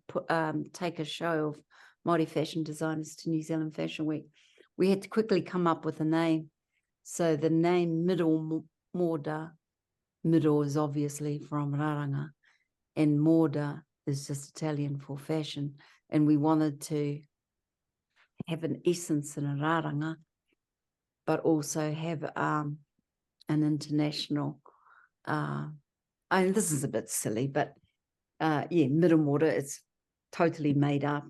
take a show of Māori fashion designers to New Zealand Fashion Week, we had to quickly come up with a name. So the name Middle Moda, middle is obviously from Raranga, and Moda is just Italian for fashion. And we wanted to have an essence in a Raranga, but also have an international, this is a bit silly, but Middle Moda, it's totally made up.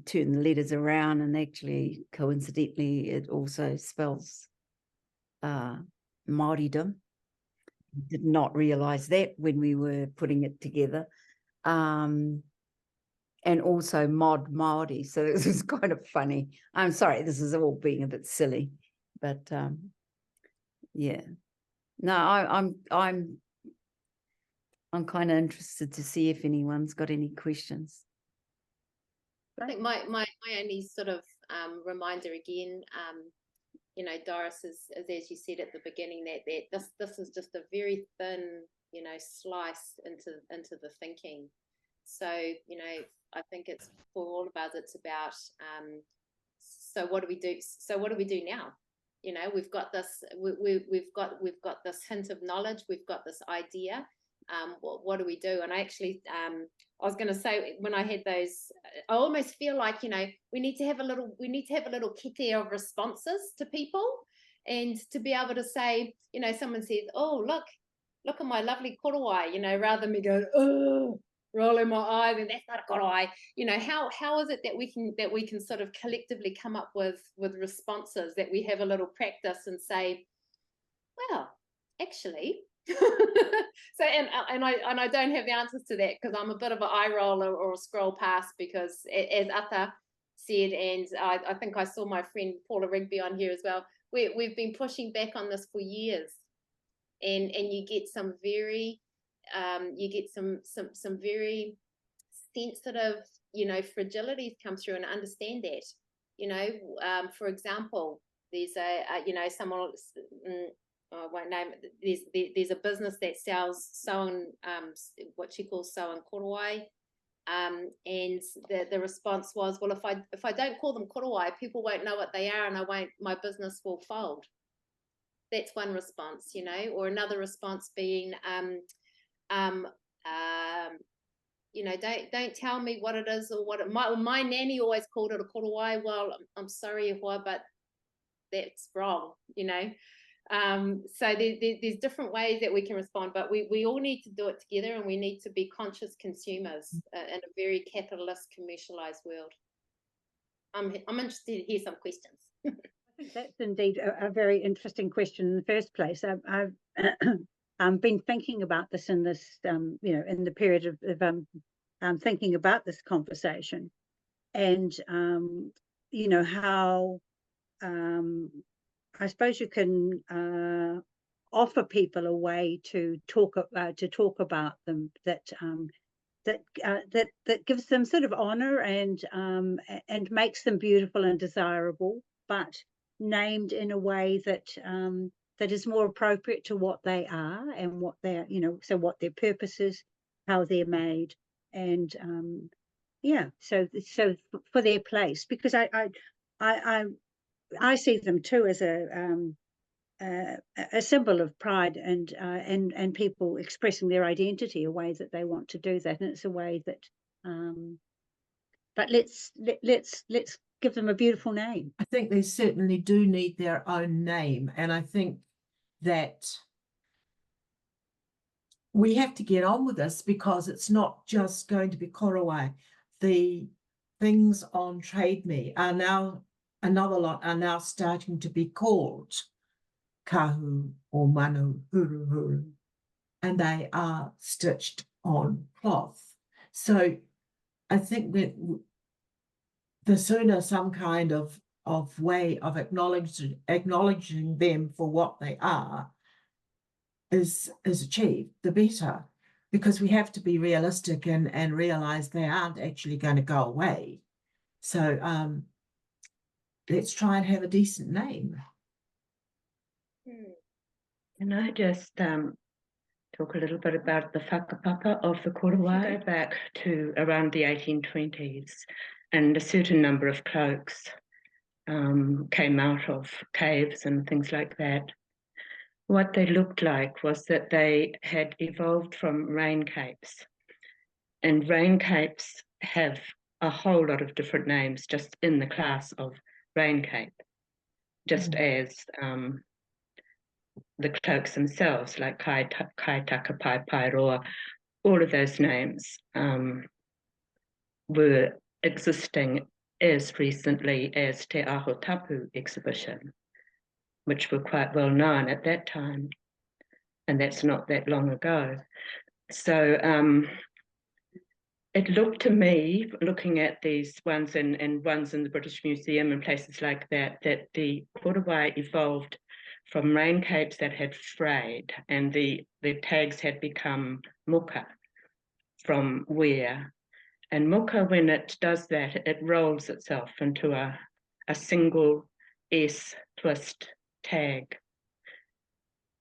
Turn the letters around, and actually, coincidentally, it also spells Māoridom. Did not realise that when we were putting it together. And also Mod Māori, so this is kind of funny. I'm sorry, this is all being a bit silly, but yeah. No, I'm kind of interested to see if anyone's got any questions. I think my only sort of reminder again, you know, Doris, is as you said at the beginning, that this is just a very thin, you know, slice into the thinking. So, you know, I think it's for all of us, it's about so what do we do? So what do we do now? You know, we've got this, we've got this hint of knowledge, we've got this idea. What do we do? And I actually, I was going to say, when I had those, I almost feel like, you know, we need to have a little kete of responses to people, and to be able to say, you know, someone says, oh, look at my lovely korowai, you know, rather than me go, oh, rolling my eyes, and that's not a korowai. You know, how is it that we can sort of collectively come up with responses, that we have a little practice and say, well, actually. So and I don't have the answers to that, because I'm a bit of an eye roller or a scroll past, because as Ata said, and I think I saw my friend Paula Rigby on here as well, we've been pushing back on this for years, and you get some very some very sensitive, you know, fragilities come through, and understand that, you know, for example, there's you know, someone, I won't name it. There's a business that sells sewn, what she calls sewn korowai, and the response was, well, if I don't call them korowai, people won't know what they are, and my business will fold. That's one response, you know. Or another response being, you know, don't tell me what it is, or what it might. Well, my nanny always called it a korowai. Well, I'm sorry, but that's wrong, you know. So there's different ways that we can respond, but we all need to do it together, and we need to be conscious consumers in a very capitalist, commercialized world. I'm interested to hear some questions. I think that's indeed a very interesting question in the first place. I've been thinking about this in this, you know, in the period of thinking about this conversation, and you know, how I suppose you can offer people a way to talk about them that gives them sort of honor, and makes them beautiful and desirable, but named in a way that that is more appropriate to what they are, and what they're, you know, so what their purpose is, how they're made, and yeah, so for their place, because I see them too as a symbol of pride, and people expressing their identity, a way that they want to do that, and it's a way that but let's give them a beautiful name. I think they certainly do need their own name, and I think that we have to get on with this, because it's not just going to be korowai. The things on Trade Me are now, another lot are now starting to be called kahu or manu huru, and they are stitched on cloth. So I think that the sooner some kind of way of acknowledging them for what they are is achieved, the better, because we have to be realistic and realize they aren't actually going to go away. So let's try and have a decent name. Can I just talk a little bit about the whakapapa of the Korowai? Go back to around the 1820s, and a certain number of cloaks came out of caves and things like that. What they looked like was that they had evolved from rain capes, and rain capes have a whole lot of different names just in the class of rain cape, just as the cloaks themselves, like kai taka pai pai roa, all of those names were existing as recently as Te Aho Tapu exhibition, which were quite well known at that time, and that's not that long ago. So it looked to me, looking at these ones and ones in the British Museum and places like that, that the Korowai evolved from rain capes that had frayed, and the tags had become muka from wear. And muka, when it does that, it rolls itself into a single S twist tag.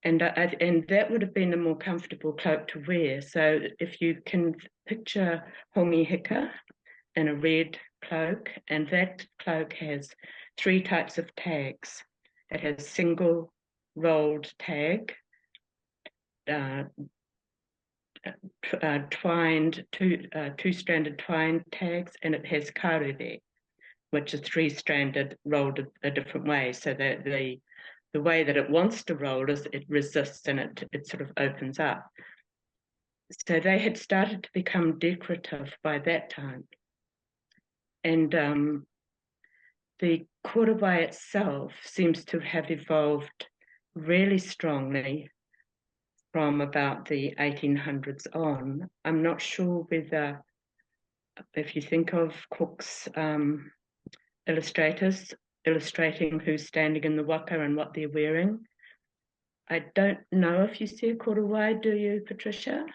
And that would have been a more comfortable cloak to wear. So if you can picture hongi hika in a red cloak, and that cloak has 3 types of tags. It has single rolled tag, twined, two-stranded twined tags, and it has karere, which is 3-stranded rolled a different way, so that the way that it wants to roll is it resists and it sort of opens up. So they had started to become decorative by that time. And the korowai itself seems to have evolved really strongly from about the 1800s on. I'm not sure whether, if you think of Cook's illustrators illustrating who's standing in the waka and what they're wearing. I don't know if you see a korowai, do you, Patricia?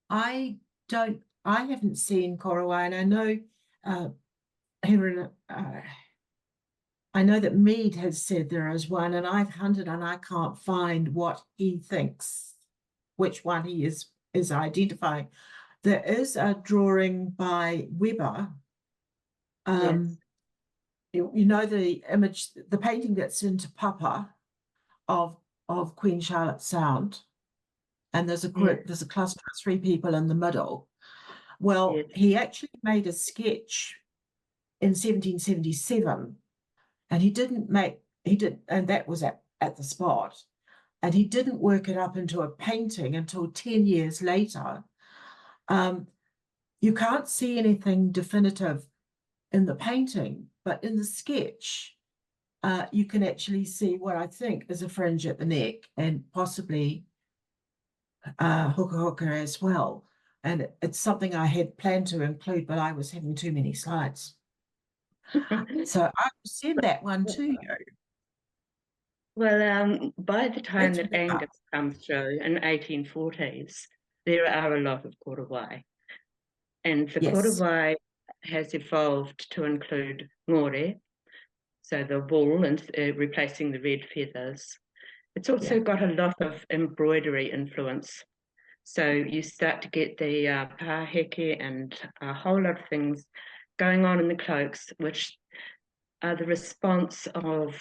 I haven't seen Korowai, and I know I know that Mead has said there is one, and I've hunted and I can't find what he thinks, which one he is identifying. There is a drawing by Weber. Yes. You know the image, the painting that's in Te Papa of Queen Charlotte Sound, and there's a group, there's a cluster of 3 people in the middle. Well, he actually made a sketch in 1777, and and that was at the spot, and he didn't work it up into a painting until 10 years later. You can't see anything definitive in the painting, but in the sketch, you can actually see what I think is a fringe at the neck, and possibly hoka as well. And it's something I had planned to include, but I was having too many slides. So I will send that one to you. Well, by the time That's that Angus comes through in 1840s, there are a lot of korowai. And the korowai has evolved to include ngore, so the wool and replacing the red feathers. It's also got a lot of embroidery influence. So you start to get the pāheke and a whole lot of things going on in the cloaks, which are the response of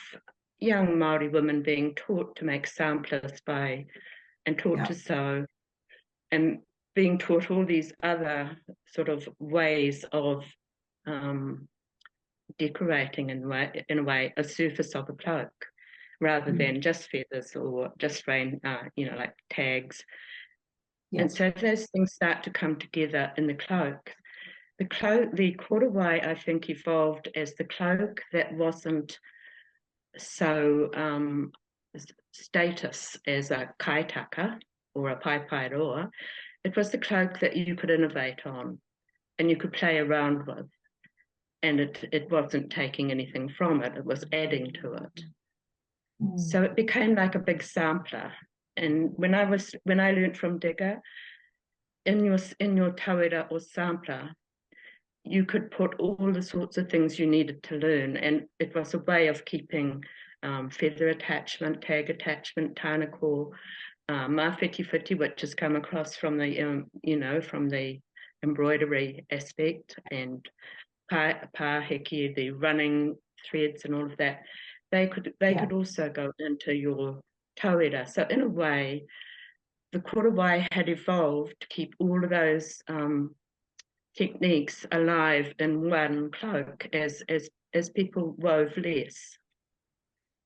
young Māori women being taught to make samplers and taught to sew, and being taught all these other sort of ways of decorating in a way a surface of a cloak, rather than just feathers or just rain, like tags. And so those things start to come together in the cloak. The korowai, I think, evolved as the cloak that wasn't so status as a kaitaka or a paipairoa. It was the cloak that you could innovate on and you could play around with. And it wasn't taking anything from it, it was adding to it. So it became like a big sampler. And when I learned from Digger, in your tauira or sampler, you could put all the sorts of things you needed to learn, and it was a way of keeping feather attachment, tag attachment, tānako, mawhiti, which has come across from the from the embroidery aspect, and pāheke, the running threads and all of that. They could also go into your tauira. So in a way, the korowai had evolved to keep all of those techniques alive in one cloak. As people wove less,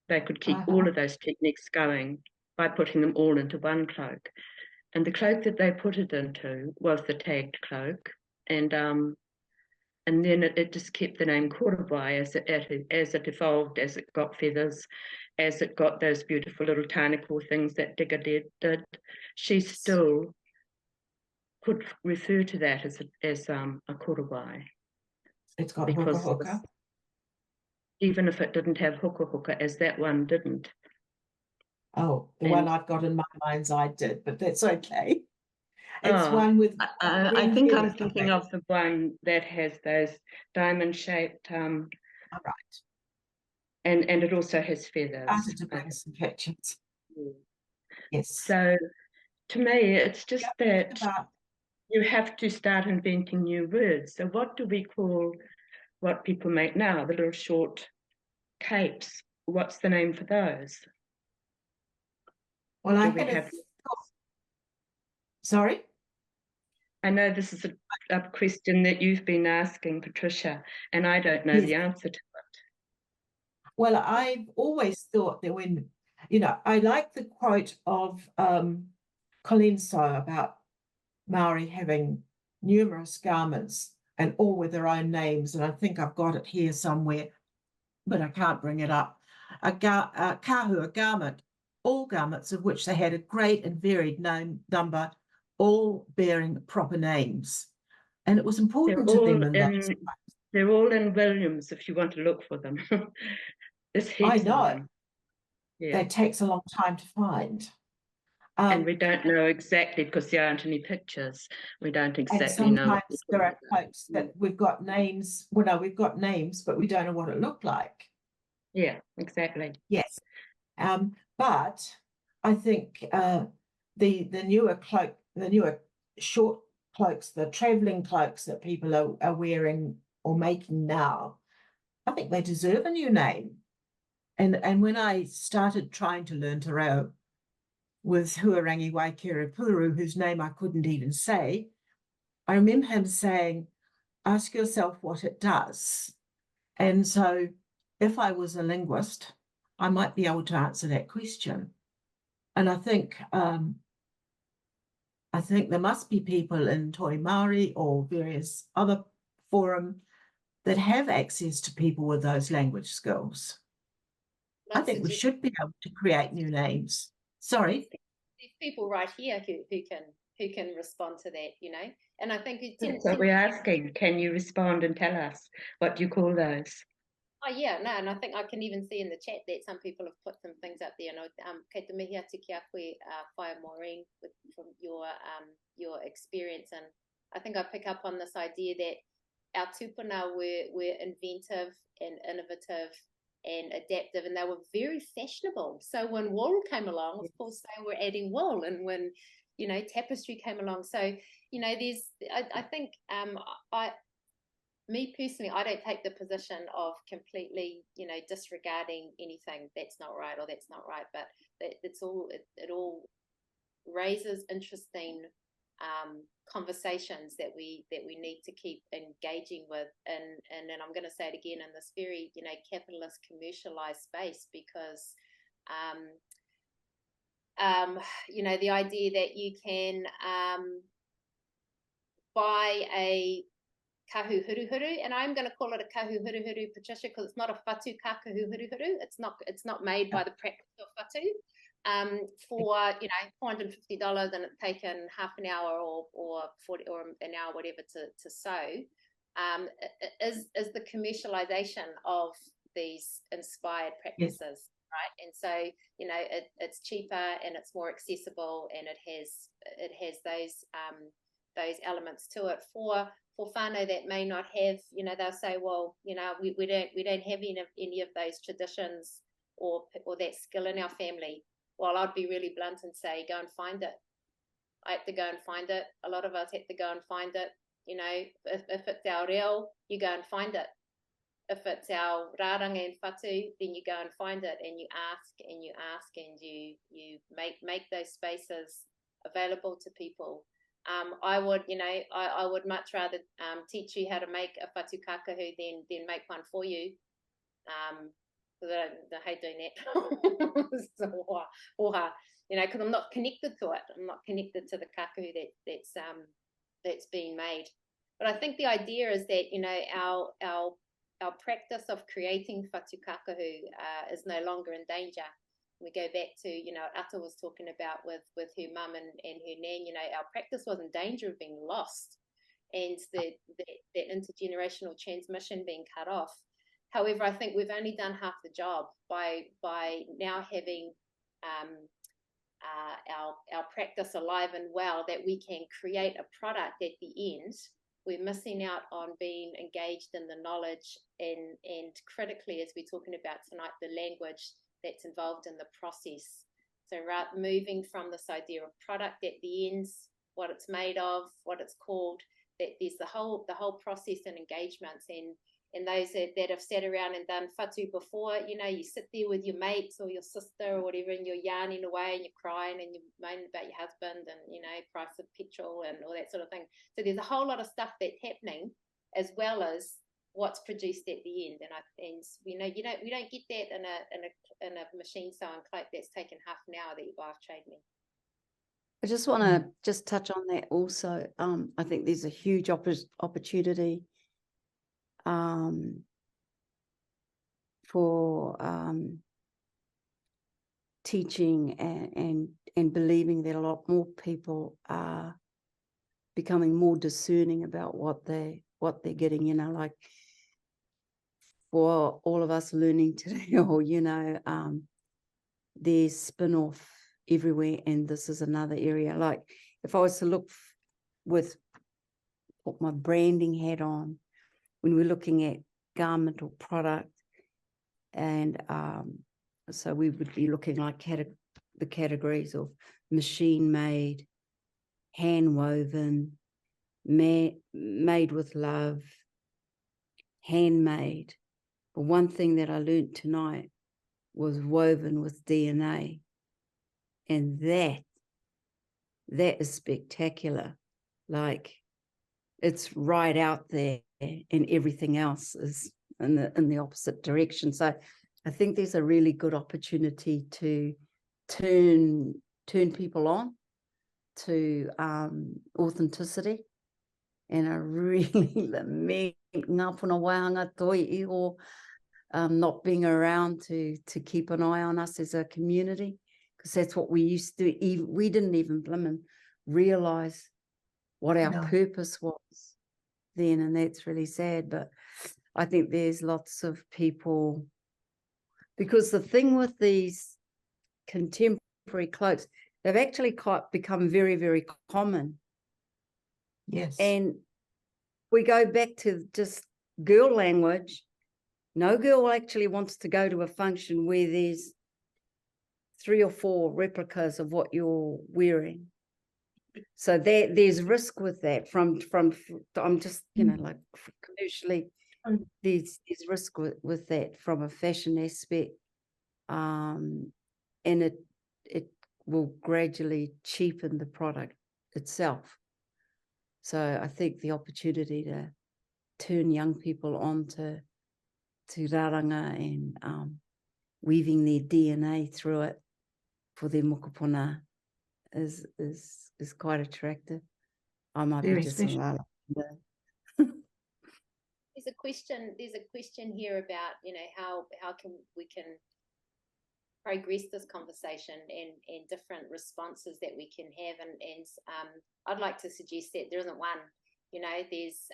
they could keep all of those techniques going by putting them all into one cloak. And the cloak that they put it into was the tagged cloak, and then it just kept the name korowai as it evolved, as it got feathers, as it got those beautiful little tānako things that Digger did. She still could refer to that as a korowai. It's got hoka. Even if it didn't have hoka, as that one didn't. Oh, the And- one I've got in my mind's eye did, but that's okay. It's Oh, one with I green think I'm feathers, thinking think. of the one that has those diamond-shaped, All right. and it also has feathers. Started to bring some pictures. Yes. So to me, it's just that About you have to start inventing new words. So what do we call what people make now, the little short capes? What's the name for those? well, I Do we had have? Sorry. I know this is a question that you've been asking, Patricia, and I don't know Yes. the answer to it. Well, I've always thought that when, you know, I like the quote of Colenso about Maori having numerous garments and all with their own names, and I think I've got it here somewhere, but I can't bring it up. A kākahu, a garment, all garments of which they had a great and varied number, all bearing proper names. And it was important to them in those times. They're all in Williams if you want to look for them. There's I heaps of know. them. Yeah. That takes a long time to find. And we don't know exactly because there aren't any pictures. We don't exactly and know. sometimes there are cloaks that we've got names. Well, no, we've got names, but we don't know what it looked like. Yeah, exactly. Yes. But I think the newer cloak, the newer short cloaks, the traveling cloaks that people are wearing or making now, I think they deserve a new name. And when I started trying to learn te reo with Huarangi Waikere Puru, whose name I couldn't even say, I remember him saying, ask yourself what it does. And so if I was a linguist, I might be able to answer that question. And I think there must be people in Toi Māori or various other forum that have access to people with those language skills. I think we should be able to create new names. Sorry. There's people right here who can respond to that, you know. And I think it's So we're asking, can you respond and tell us what you call those? Oh yeah, no, and I think I can even see in the chat that some people have put some things up there. Kei te mihi atu ki a koe, whaia Maureen, from your experience, and I think I pick up on this idea that our tupuna were inventive and innovative and adaptive, and they were very fashionable. So when wool came along, of course, they were adding wool, and when tapestry came along, so I think me personally, I don't take the position of completely, disregarding anything that's not right or that's not right, but it all raises interesting conversations that we need to keep engaging with, and then I'm going to say it again, in this very capitalist commercialized space, because the idea that you can buy a kahu huruhuru, and I'm going to call it a kahu huruhuru, Patricia, because it's not a whatu kākahu huruhuru. It's not made by the practice of whatu. For $450, and it's taken half an hour or 40 or an hour, whatever, to sew. Is the commercialization of these inspired practices, right? And so it's cheaper and it's more accessible, and it has those elements to it. For whānau that may not have, they'll say, well, we don't have any of those traditions or that skill in our family. Well, I'd be really blunt and say, go and find it. I had to go and find it. A lot of us had to go and find it. If it's our reo, you go and find it. If it's our rāranga and whatu, then you go and find it, and you ask and you ask, and you make those spaces available to people. I would much rather teach you how to make a whatu kākahu than make one for you. Because I hate doing that. So, because I'm not connected to it. I'm not connected to the kākahu that's being made. But I think the idea is that our practice of creating whatu kākahu is no longer in danger. We go back to, Ata was talking about with her mum and her nan, our practice was in danger of being lost, and that intergenerational transmission being cut off. However, I think we've only done half the job by now having our practice alive and well, that we can create a product at the end, we're missing out on being engaged in the knowledge and critically, as we're talking about tonight, the language that's involved in the process. So moving from this idea of product at the end, what it's made of, what it's called, that there's the whole process and engagements, and those that have sat around and done whatu before, you know, you sit there with your mates or your sister or whatever, and you're yarning away and you're crying and you're moaning about your husband and, you know, price of petrol and all that sort of thing. So there's a whole lot of stuff that's happening, as well as what's produced at the end. And you know, we don't get that in a machine sewing cloak that's taken half an hour that your wife trained me. I just want to just touch on that also. I think there's a huge opportunity for teaching and believing that a lot more people are becoming more discerning about what they're getting, you know, like for all of us learning today, or, you know, there's spin-off everywhere, and this is another area. Like if I was to look put my branding hat on, when we're looking at garment or product, and so we would be looking like the categories of machine made, hand woven, made with love, handmade. But one thing that I learned tonight was woven with DNA, and that is spectacular. Like it's right out there, and everything else is in the opposite direction. So I think there's a really good opportunity to turn people on to authenticity, and I really me ngā puna waihanga toi iho, not being around to keep an eye on us as a community, because that's what we used to. We didn't even realize what our purpose was then, and that's really sad. But I think there's lots of people, because the thing with these contemporary cloaks, they've actually become very, very common. Yes. And we go back to just girl language. No girl actually wants to go to a function where there's 3 or 4 replicas of what you're wearing. So there's risk with that from I'm just, you know, like commercially, there's risk with that from a fashion aspect, and it will gradually cheapen the product itself. So I think the opportunity to turn young people on to raranga and weaving their DNA through it for their mokopuna is quite attractive. I might Very be just special. There's a question here about, you know, how we can progress this conversation and different responses that we can have, and I'd like to suggest that there isn't one. You know, there's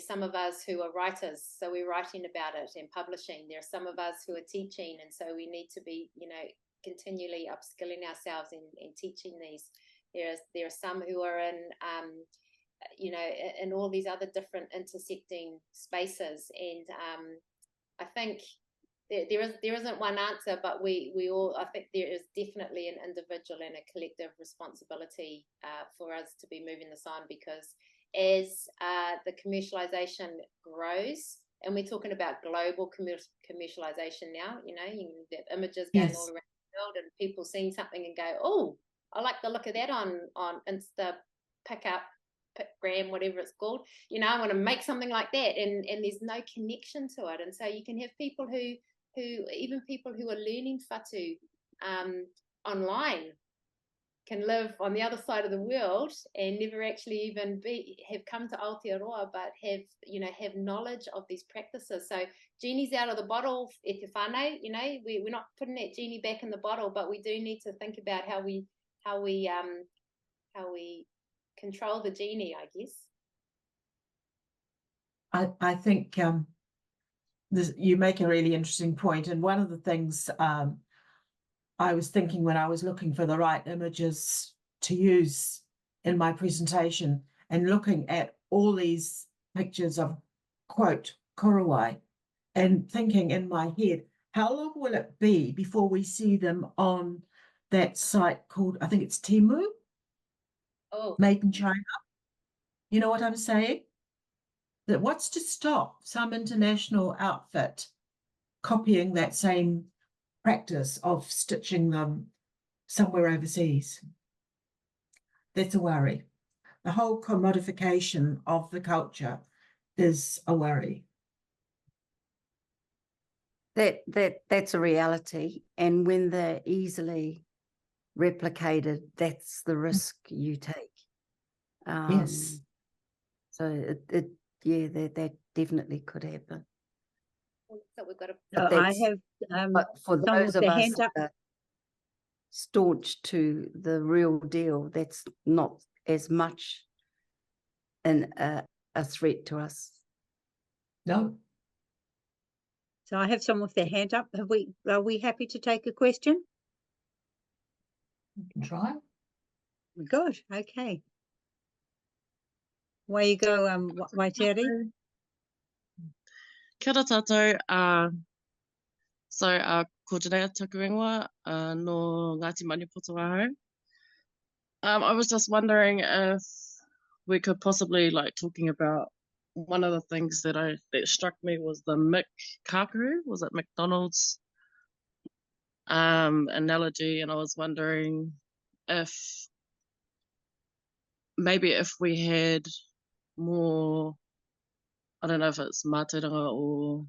some of us who are writers, so we're writing about it and publishing. There are some of us who are teaching, and so we need to be, you know, continually upskilling ourselves and teaching these. There are some who are in you know, in all these other different intersecting spaces, and I think there isn't one answer, but we all, I think there is definitely an individual and a collective responsibility for us to be moving this on, because as the commercialization grows, and we're talking about global commercialization now, you know, you get images going all around the world, and people seeing something and go, oh, I like the look of that on Insta, Pickgram, whatever it's called, you know, I want to make something like that, and there's no connection to it. And so you can have people who even people who are learning whatu online can live on the other side of the world and never actually even have come to Aotearoa, but have knowledge of these practices. So genie's out of the bottle, e te whānau, you know, we're not putting that genie back in the bottle, but we do need to think about how we control the genie, I guess. I think you make a really interesting point, and one of the things I was thinking when I was looking for the right images to use in my presentation and looking at all these pictures of, quote, Korowai, and thinking in my head, how long will it be before we see them on that site called, I think it's Temu, made in China? You know what I'm saying? That what's to stop some international outfit copying that same practice of stitching them somewhere overseas? That's a worry. The whole commodification of the culture is a worry. That's a reality, and when they're easily replicated, that's the risk you take. Yes. So that definitely could happen. So we've got But I that's- have But for some those of of the us hand up. that are staunch to the real deal, that's not as much a threat to us. No. So I have some with their hand up. Are we happy to take a question? You can try. Good. Okay. Away you go, Waiteri. Kia ora tātou. Ko Janea taku ingoa no Ngati Maniapoto ahau. I was just wondering if we could possibly, like, talking about one of the things that struck me was the Mick kākahu, was it McDonald's analogy, and I was wondering if maybe if we had more, I don't know if it's mātauranga or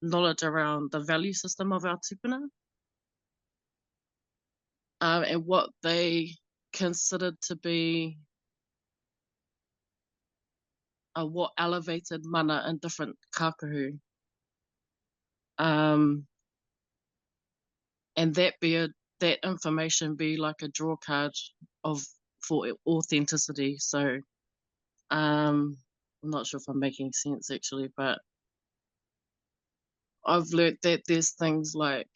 knowledge around the value system of our tupuna, and what they considered to be what elevated mana in different kākahu, and that information be like a draw card for authenticity. So I'm not sure if I'm making sense actually, but I've learnt that there's things like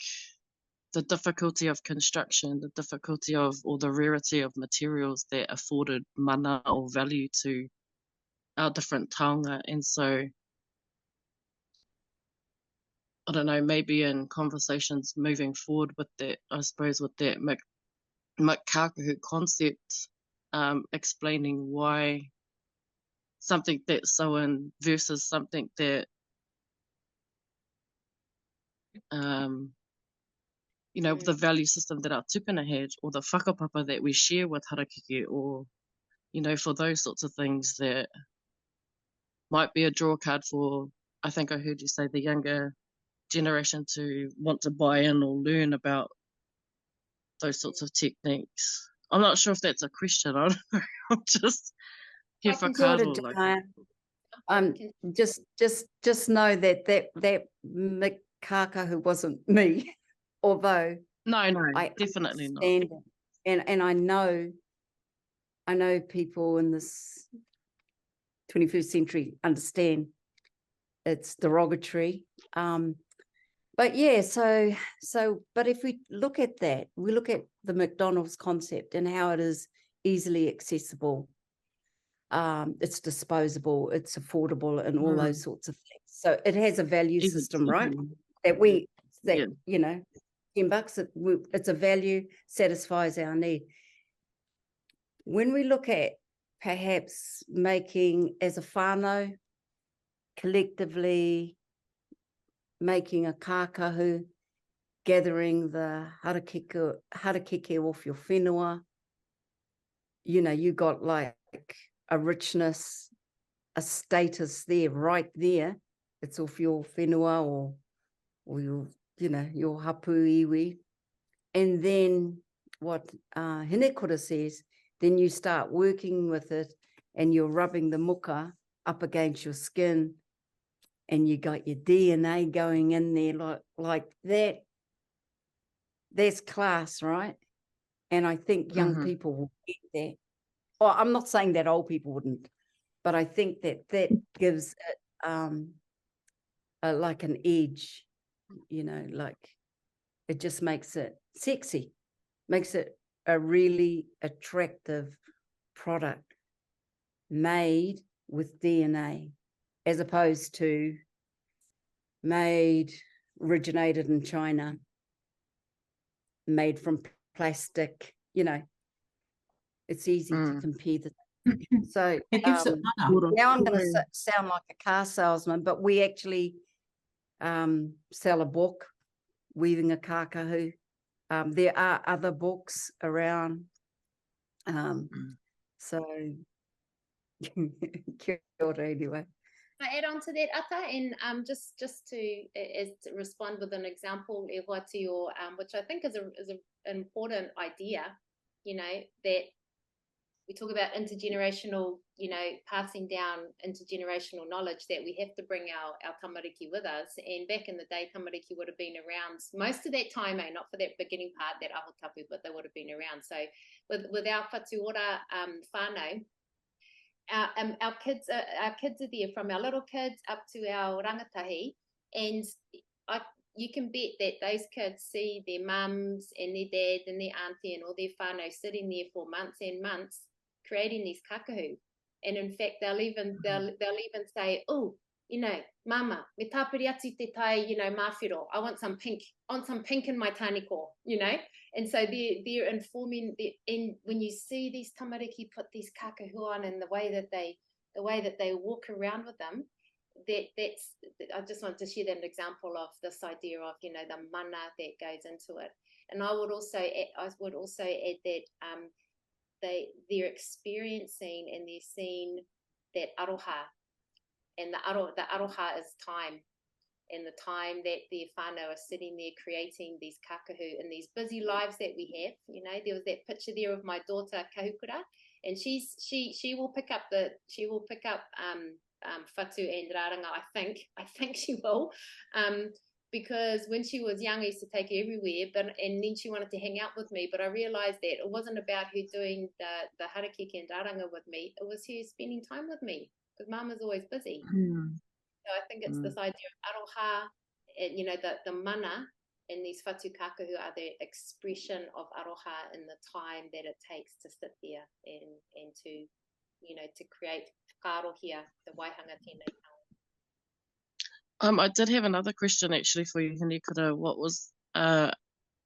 the difficulty of construction, the difficulty of, or the rarity of materials that afforded mana or value to our different taonga. And so, I don't know, maybe in conversations moving forward with that, I suppose with that kākahu concept, explaining why something that's so in versus something that, you know, the value system that our tupuna had, or the whakapapa that we share with harakeke, or, you know, for those sorts of things that might be a draw card for, I think I heard you say, the younger generation to want to buy in or learn about those sorts of techniques. I'm not sure if that's a question. I don't know. I'm just here for just know that kākahu wasn't me, although no, I definitely not. And I know people in this 21st century understand it's derogatory. But yeah, but if we look at that, we look at the McDonald's concept and how it is easily accessible, it's disposable, it's affordable, and all those sorts of things. So it has a value system, right? You know, $10, it's a value, satisfies our need. When we look at perhaps making as a whānau, collectively making a kākahu, gathering the harakeke off your whenua, you know, you got like a richness, a status there, right there. It's off your whenua or your, you know, your hapu iwi. And then what Hinekura says, then you start working with it and you're rubbing the muka up against your skin and you got your DNA going in there like that. There's class, right? And I think young people will get that. Well, I'm not saying that old people wouldn't, but I think that gives it like an edge, you know, like it just makes it sexy, makes it a really attractive product made with DNA, as opposed to originated in China, made from plastic, you know. It's easy to compare the so It gives it mana. now I'm going to sound like a car salesman, but we actually sell a book, Weaving a Kākahu. There are other books around. So kia ora anyway. Can I add on to that, Ata, and just to respond with an example, e hoa to your, which I think is an important idea, you know, that we talk about intergenerational, you know, passing down intergenerational knowledge, that we have to bring our tamariki with us. And back in the day, tamariki would have been around most of that time, not for that beginning part, that aho tapu, but they would have been around. So with our whatuora whānau, our kids are there, from our little kids up to our rangatahi, and you can bet that those kids see their mums and their dad and their auntie and all their whānau sitting there for months and months creating these kākahu. And in fact, they'll even say, oh, you know, mama, me tāpiri atu te tai, you know, mawhiro, I want some pink in my tāniko, you know. And so they're informing, and when you see these tamariki put these kākahu on, and the way that they walk around with them, that's I just want to share that example of this idea of, you know, the mana that goes into it. And I would also add that they're experiencing and they're seeing that aroha, and the aroha is time, and the time that their whānau are sitting there creating these kākahu in these busy lives that we have. You know, there was that picture there of my daughter Kahukura, and she will pick up whatu and raranga. I think she will, because when she was young, I used to take her everywhere, and then she wanted to hang out with me. But I realized that it wasn't about her doing the harakeke and raranga with me. It was her spending time with me, because Mama's always busy. So I think it's this idea of aroha, and, you know, the mana and these whatu kākahu are the expression of aroha in the time that it takes to sit there and to, you know, to create whakarohia, the waihanga tēnei. I did have another question actually for you, Hinekura. What was, I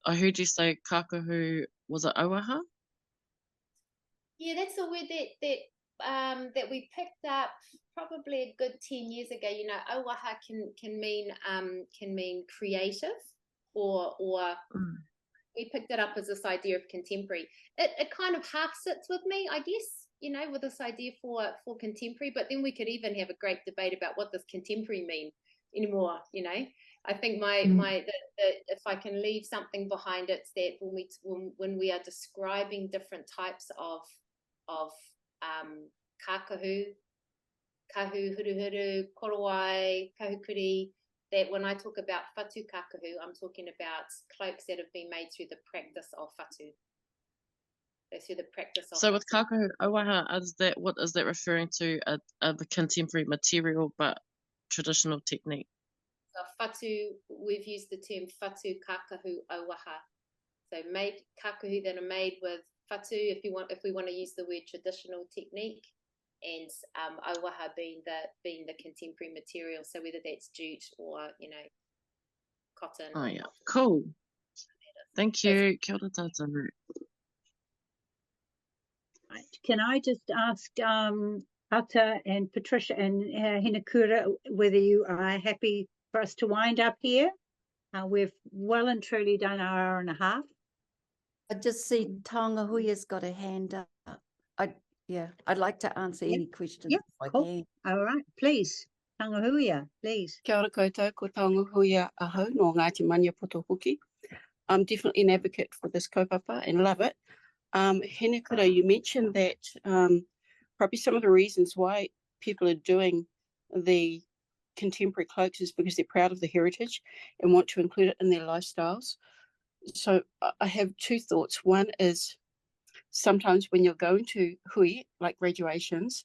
heard you say kākahu, was it auaha? Yeah, that's a word that we picked up probably a good 10 years ago. You know, auaha can mean creative, or we picked it up as this idea of contemporary. It kind of half sits with me, I guess, you know, with this idea for contemporary, but then we could even have a great debate about what does contemporary mean anymore, you know. I think if I can leave something behind, it's that when we are describing different types of kākahu, kahu, huru, korowai, kahukuri, that when I talk about whatu kākahu, I'm talking about cloaks that have been made through the practice of whatu. Through the practice of. So with kākahu auaha, what is that referring to? The contemporary material but traditional technique? So whatu, we've used the term whatu kākahu auaha. So made kākahu that are made with whatu, if we want to use the word traditional technique, and auaha being the contemporary material. So whether that's jute or, you know, cotton. Oh yeah, cool. Thank you. Kia ora tātou. Right. Can I just ask Ata and Patricia and Hinekura whether you are happy for us to wind up here? We've well and truly done our hour and a half. I just see Taonga Huia's got a hand up. I'd like to answer any questions if I can. All right, please. Taonga Huia, please. Kia ora koutou, ko Taonga Huia aho no Ngati Maniapoto hoki. I'm definitely an advocate for this kaupapa and love it. Hinekura, you mentioned that probably some of the reasons why people are doing the contemporary cloaks is because they're proud of the heritage and want to include it in their lifestyles. So I have two thoughts. One is sometimes when you're going to hui, like graduations,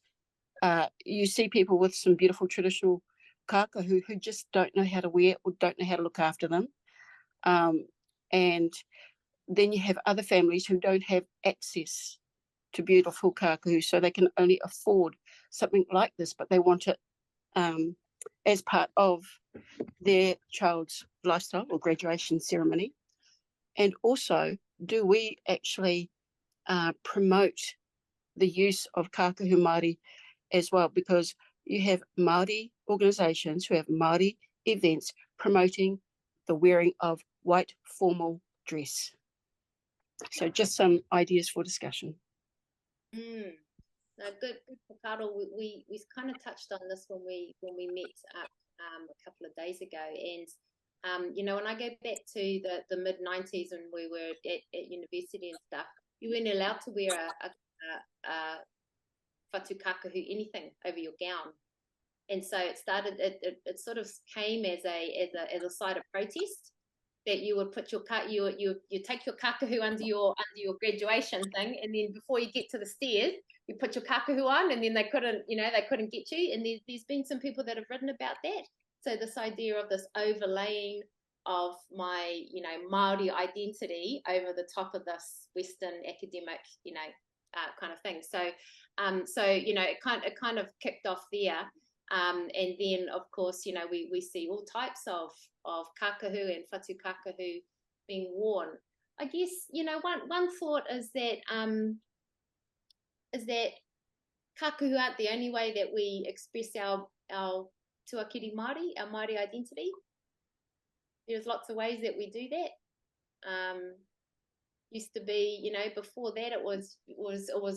you see people with some beautiful traditional kākahu who just don't know how to wear or don't know how to look after them. And then you have other families who don't have access to beautiful kākahu, so they can only afford something like this, but they want it as part of their child's lifestyle or graduation ceremony. And also, do we actually promote the use of kākahu Māori as well? Because you have Māori organisations who have Māori events promoting the wearing of white formal dress. So just some ideas for discussion. No, good whakaaro. We kind of touched on this when we met up a couple of days ago, and you know, when I go back to the mid 90s and we were at university and stuff, you weren't allowed to wear a whatu kākahu, anything over your gown, and so it started. It sort of came as a side of protest, that you would put your you take your kākahu under your graduation thing, and then before you get to the stairs, you put your kākahu on, and then they couldn't get you. And there's been some people that have written about that. So this idea of this overlaying of my, you know, Māori identity over the top of this Western academic, you know, kind of thing. So, so you know, it kind of kicked off there. And then, of course, you know, we see all types of kākahu and whatu kākahu being worn. I guess, you know, one thought is that kākahu aren't the only way that we express our tuakiri Māori, our Māori identity. There's lots of ways that we do that. Used to be, you know, before that it was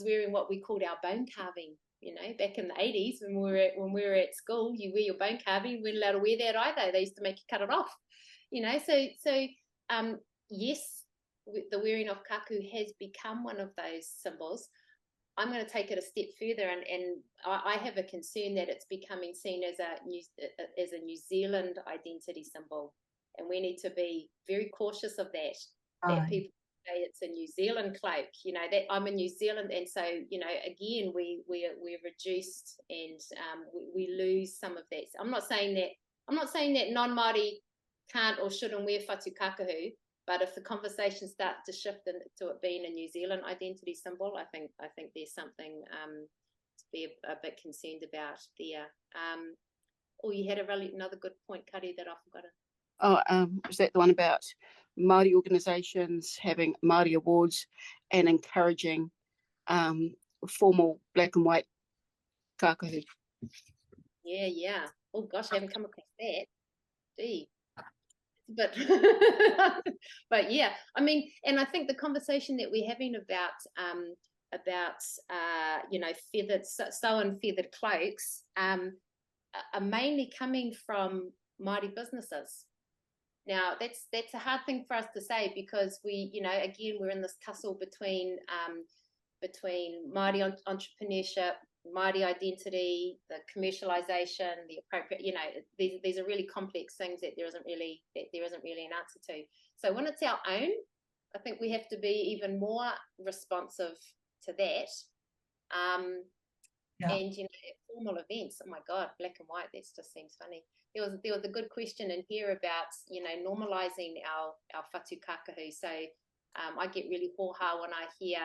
wearing what we called our bone carving. You know, back in the 80s when we were at school, you wear your bone carving, you weren't allowed to wear that either. They used to make you cut it off. You know, so yes, the wearing of kaku has become one of those symbols. I'm going to take it a step further, and I have a concern that it's becoming seen as a New Zealand identity symbol, and we need to be very cautious of that. That people say it's a New Zealand cloak, you know, that I'm in New Zealand, and so, you know, again we're reduced, and we lose some of that. I'm not saying that non-Māori can't or shouldn't wear whatu kākahu, but if the conversation starts to shift into it being a New Zealand identity symbol, I think there's something to be a bit concerned about there. You had another good point, Kari, that I've forgotten. Was that the one about Māori organisations having Māori awards and encouraging formal black and white kākahu? Yeah. Oh gosh, I haven't come across that. Gee. But yeah, I mean, and I think the conversation that we're having about you know, feathered sewn feathered cloaks are mainly coming from Māori businesses. Now that's a hard thing for us to say, because we, you know, again, we're in this tussle between Māori entrepreneurship, Māori identity, the commercialization, the appropriate, you know, these are really complex things that there isn't really an answer to. So when it's our own, I think we have to be even more responsive to that. And, you know, at formal events, oh my God, black and white, that just seems funny. There was a good question in here about, you know, normalizing our whatu kākahu. So I get really hoha when I hear,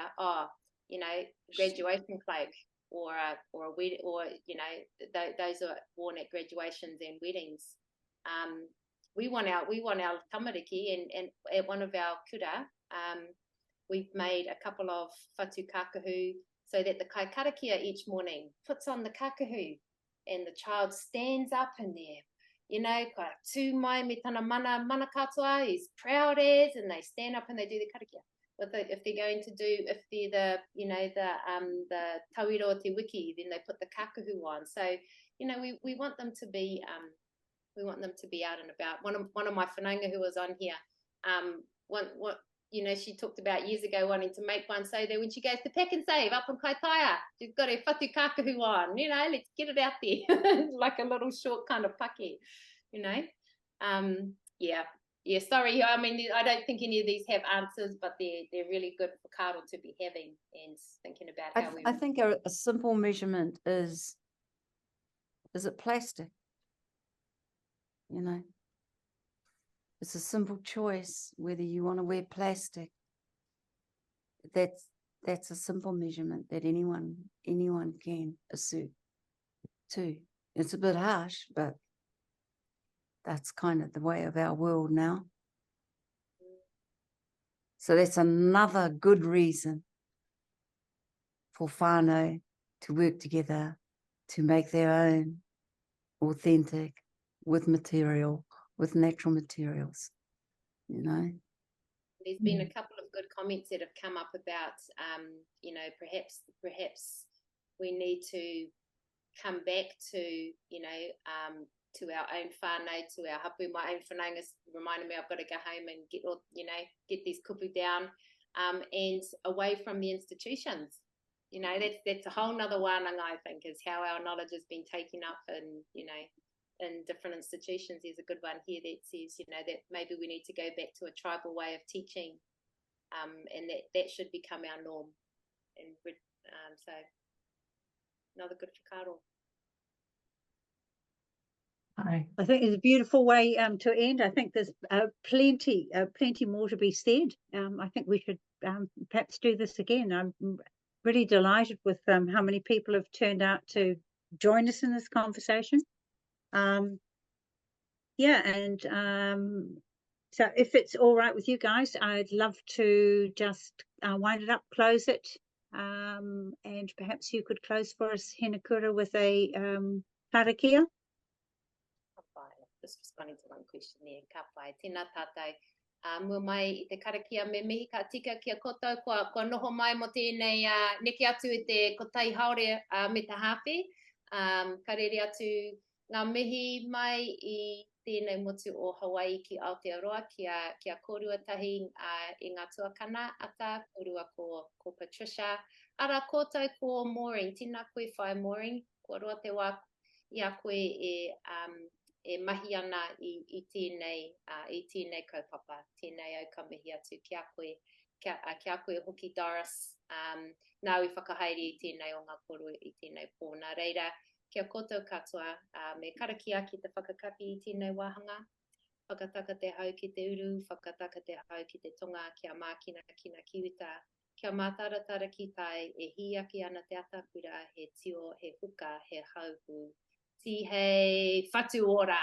you know, graduation cloak, or a wedding, or, you know, those are worn at graduations and weddings. We want our tamariki, and at one of our kura, we've made a couple of whatu kākahu, so that the kaikarakia each morning puts on the kākahu, and the child stands up in there, you know, ka tū mai me tana mana katoa, he's proud as, and they stand up and they do the karakia. If they're going to do, if they're the, you know, the tauiro o te wiki, then they put the kākahu on. So, you know, we want them to be out and about. One of my whanaunga who was on here, you know, she talked about years ago wanting to make one so that when she goes to Pack and Save up in Kaitaia, she's got her whatu kākahu on, you know, let's get it out there. Like a little short kind of pake, you know. Yeah, sorry. I mean, I don't think any of these have answers, but they're really good for whakaaro to be having and thinking about how I think a simple measurement is it plastic? You know, It's a simple choice whether you want to wear plastic. That's a simple measurement that anyone can assert too. It's a bit harsh, but that's kind of the way of our world now. So that's another good reason for whānau to work together to make their own authentic with material, with natural materials, you know. There's been a couple of good comments that have come up about, you know, perhaps we need to come back to, you know, to our own whānau, to our hapu. My own whanaunga reminded me I've got to go home and get all, you know, get these kupu down, and away from the institutions. You know, that's a whole nother wānanga, I think, is how our knowledge has been taken up and, you know, in different institutions. There's a good one here that says, you know, that maybe we need to go back to a tribal way of teaching, and that should become our norm. And so, another good whakaaro. I think it's a beautiful way to end. I think there's plenty more to be said. I think we should perhaps do this again. I'm really delighted with how many people have turned out to join us in this conversation. Yeah, and so if it's all right with you guys, I'd love to just wind it up, close it, and perhaps you could close for us, Hinekura, with a karakia. Just responding to one question there, ka pai. Tēnā tātou. Mua mai I te karakia me mihi ka tika kia koutou, kua noho mai mo tēnei neke atu I te kotai haore me te hawhi. Ka rere atu ngā mihi mai I tēnei motu o Hawaii ki Aotearoa, kia korua tahi I ngā tuakana ata, korua ko Patricia. Ara koutou ko Mãori, tēnā koe whai Mãori, kua roa te wā I a koe e mahi ana I tēnei kaupapa, tēnei au ka mihi atu ki a koe hoki Doris, nāui whakahaere I tēnei o ngā koro I tēnei pō. Nā reira, kia koutou katoa, me karakia ki te whakakapi I tēnei wāhanga, whakataka te hau ki te uru, whakataka te hau ki te tonga, kia mākina kina kiwita, kia mātaratara ki tai, e hiaki ana te atapura, he tio, he huka, he hauhu, ti hei whatu ora.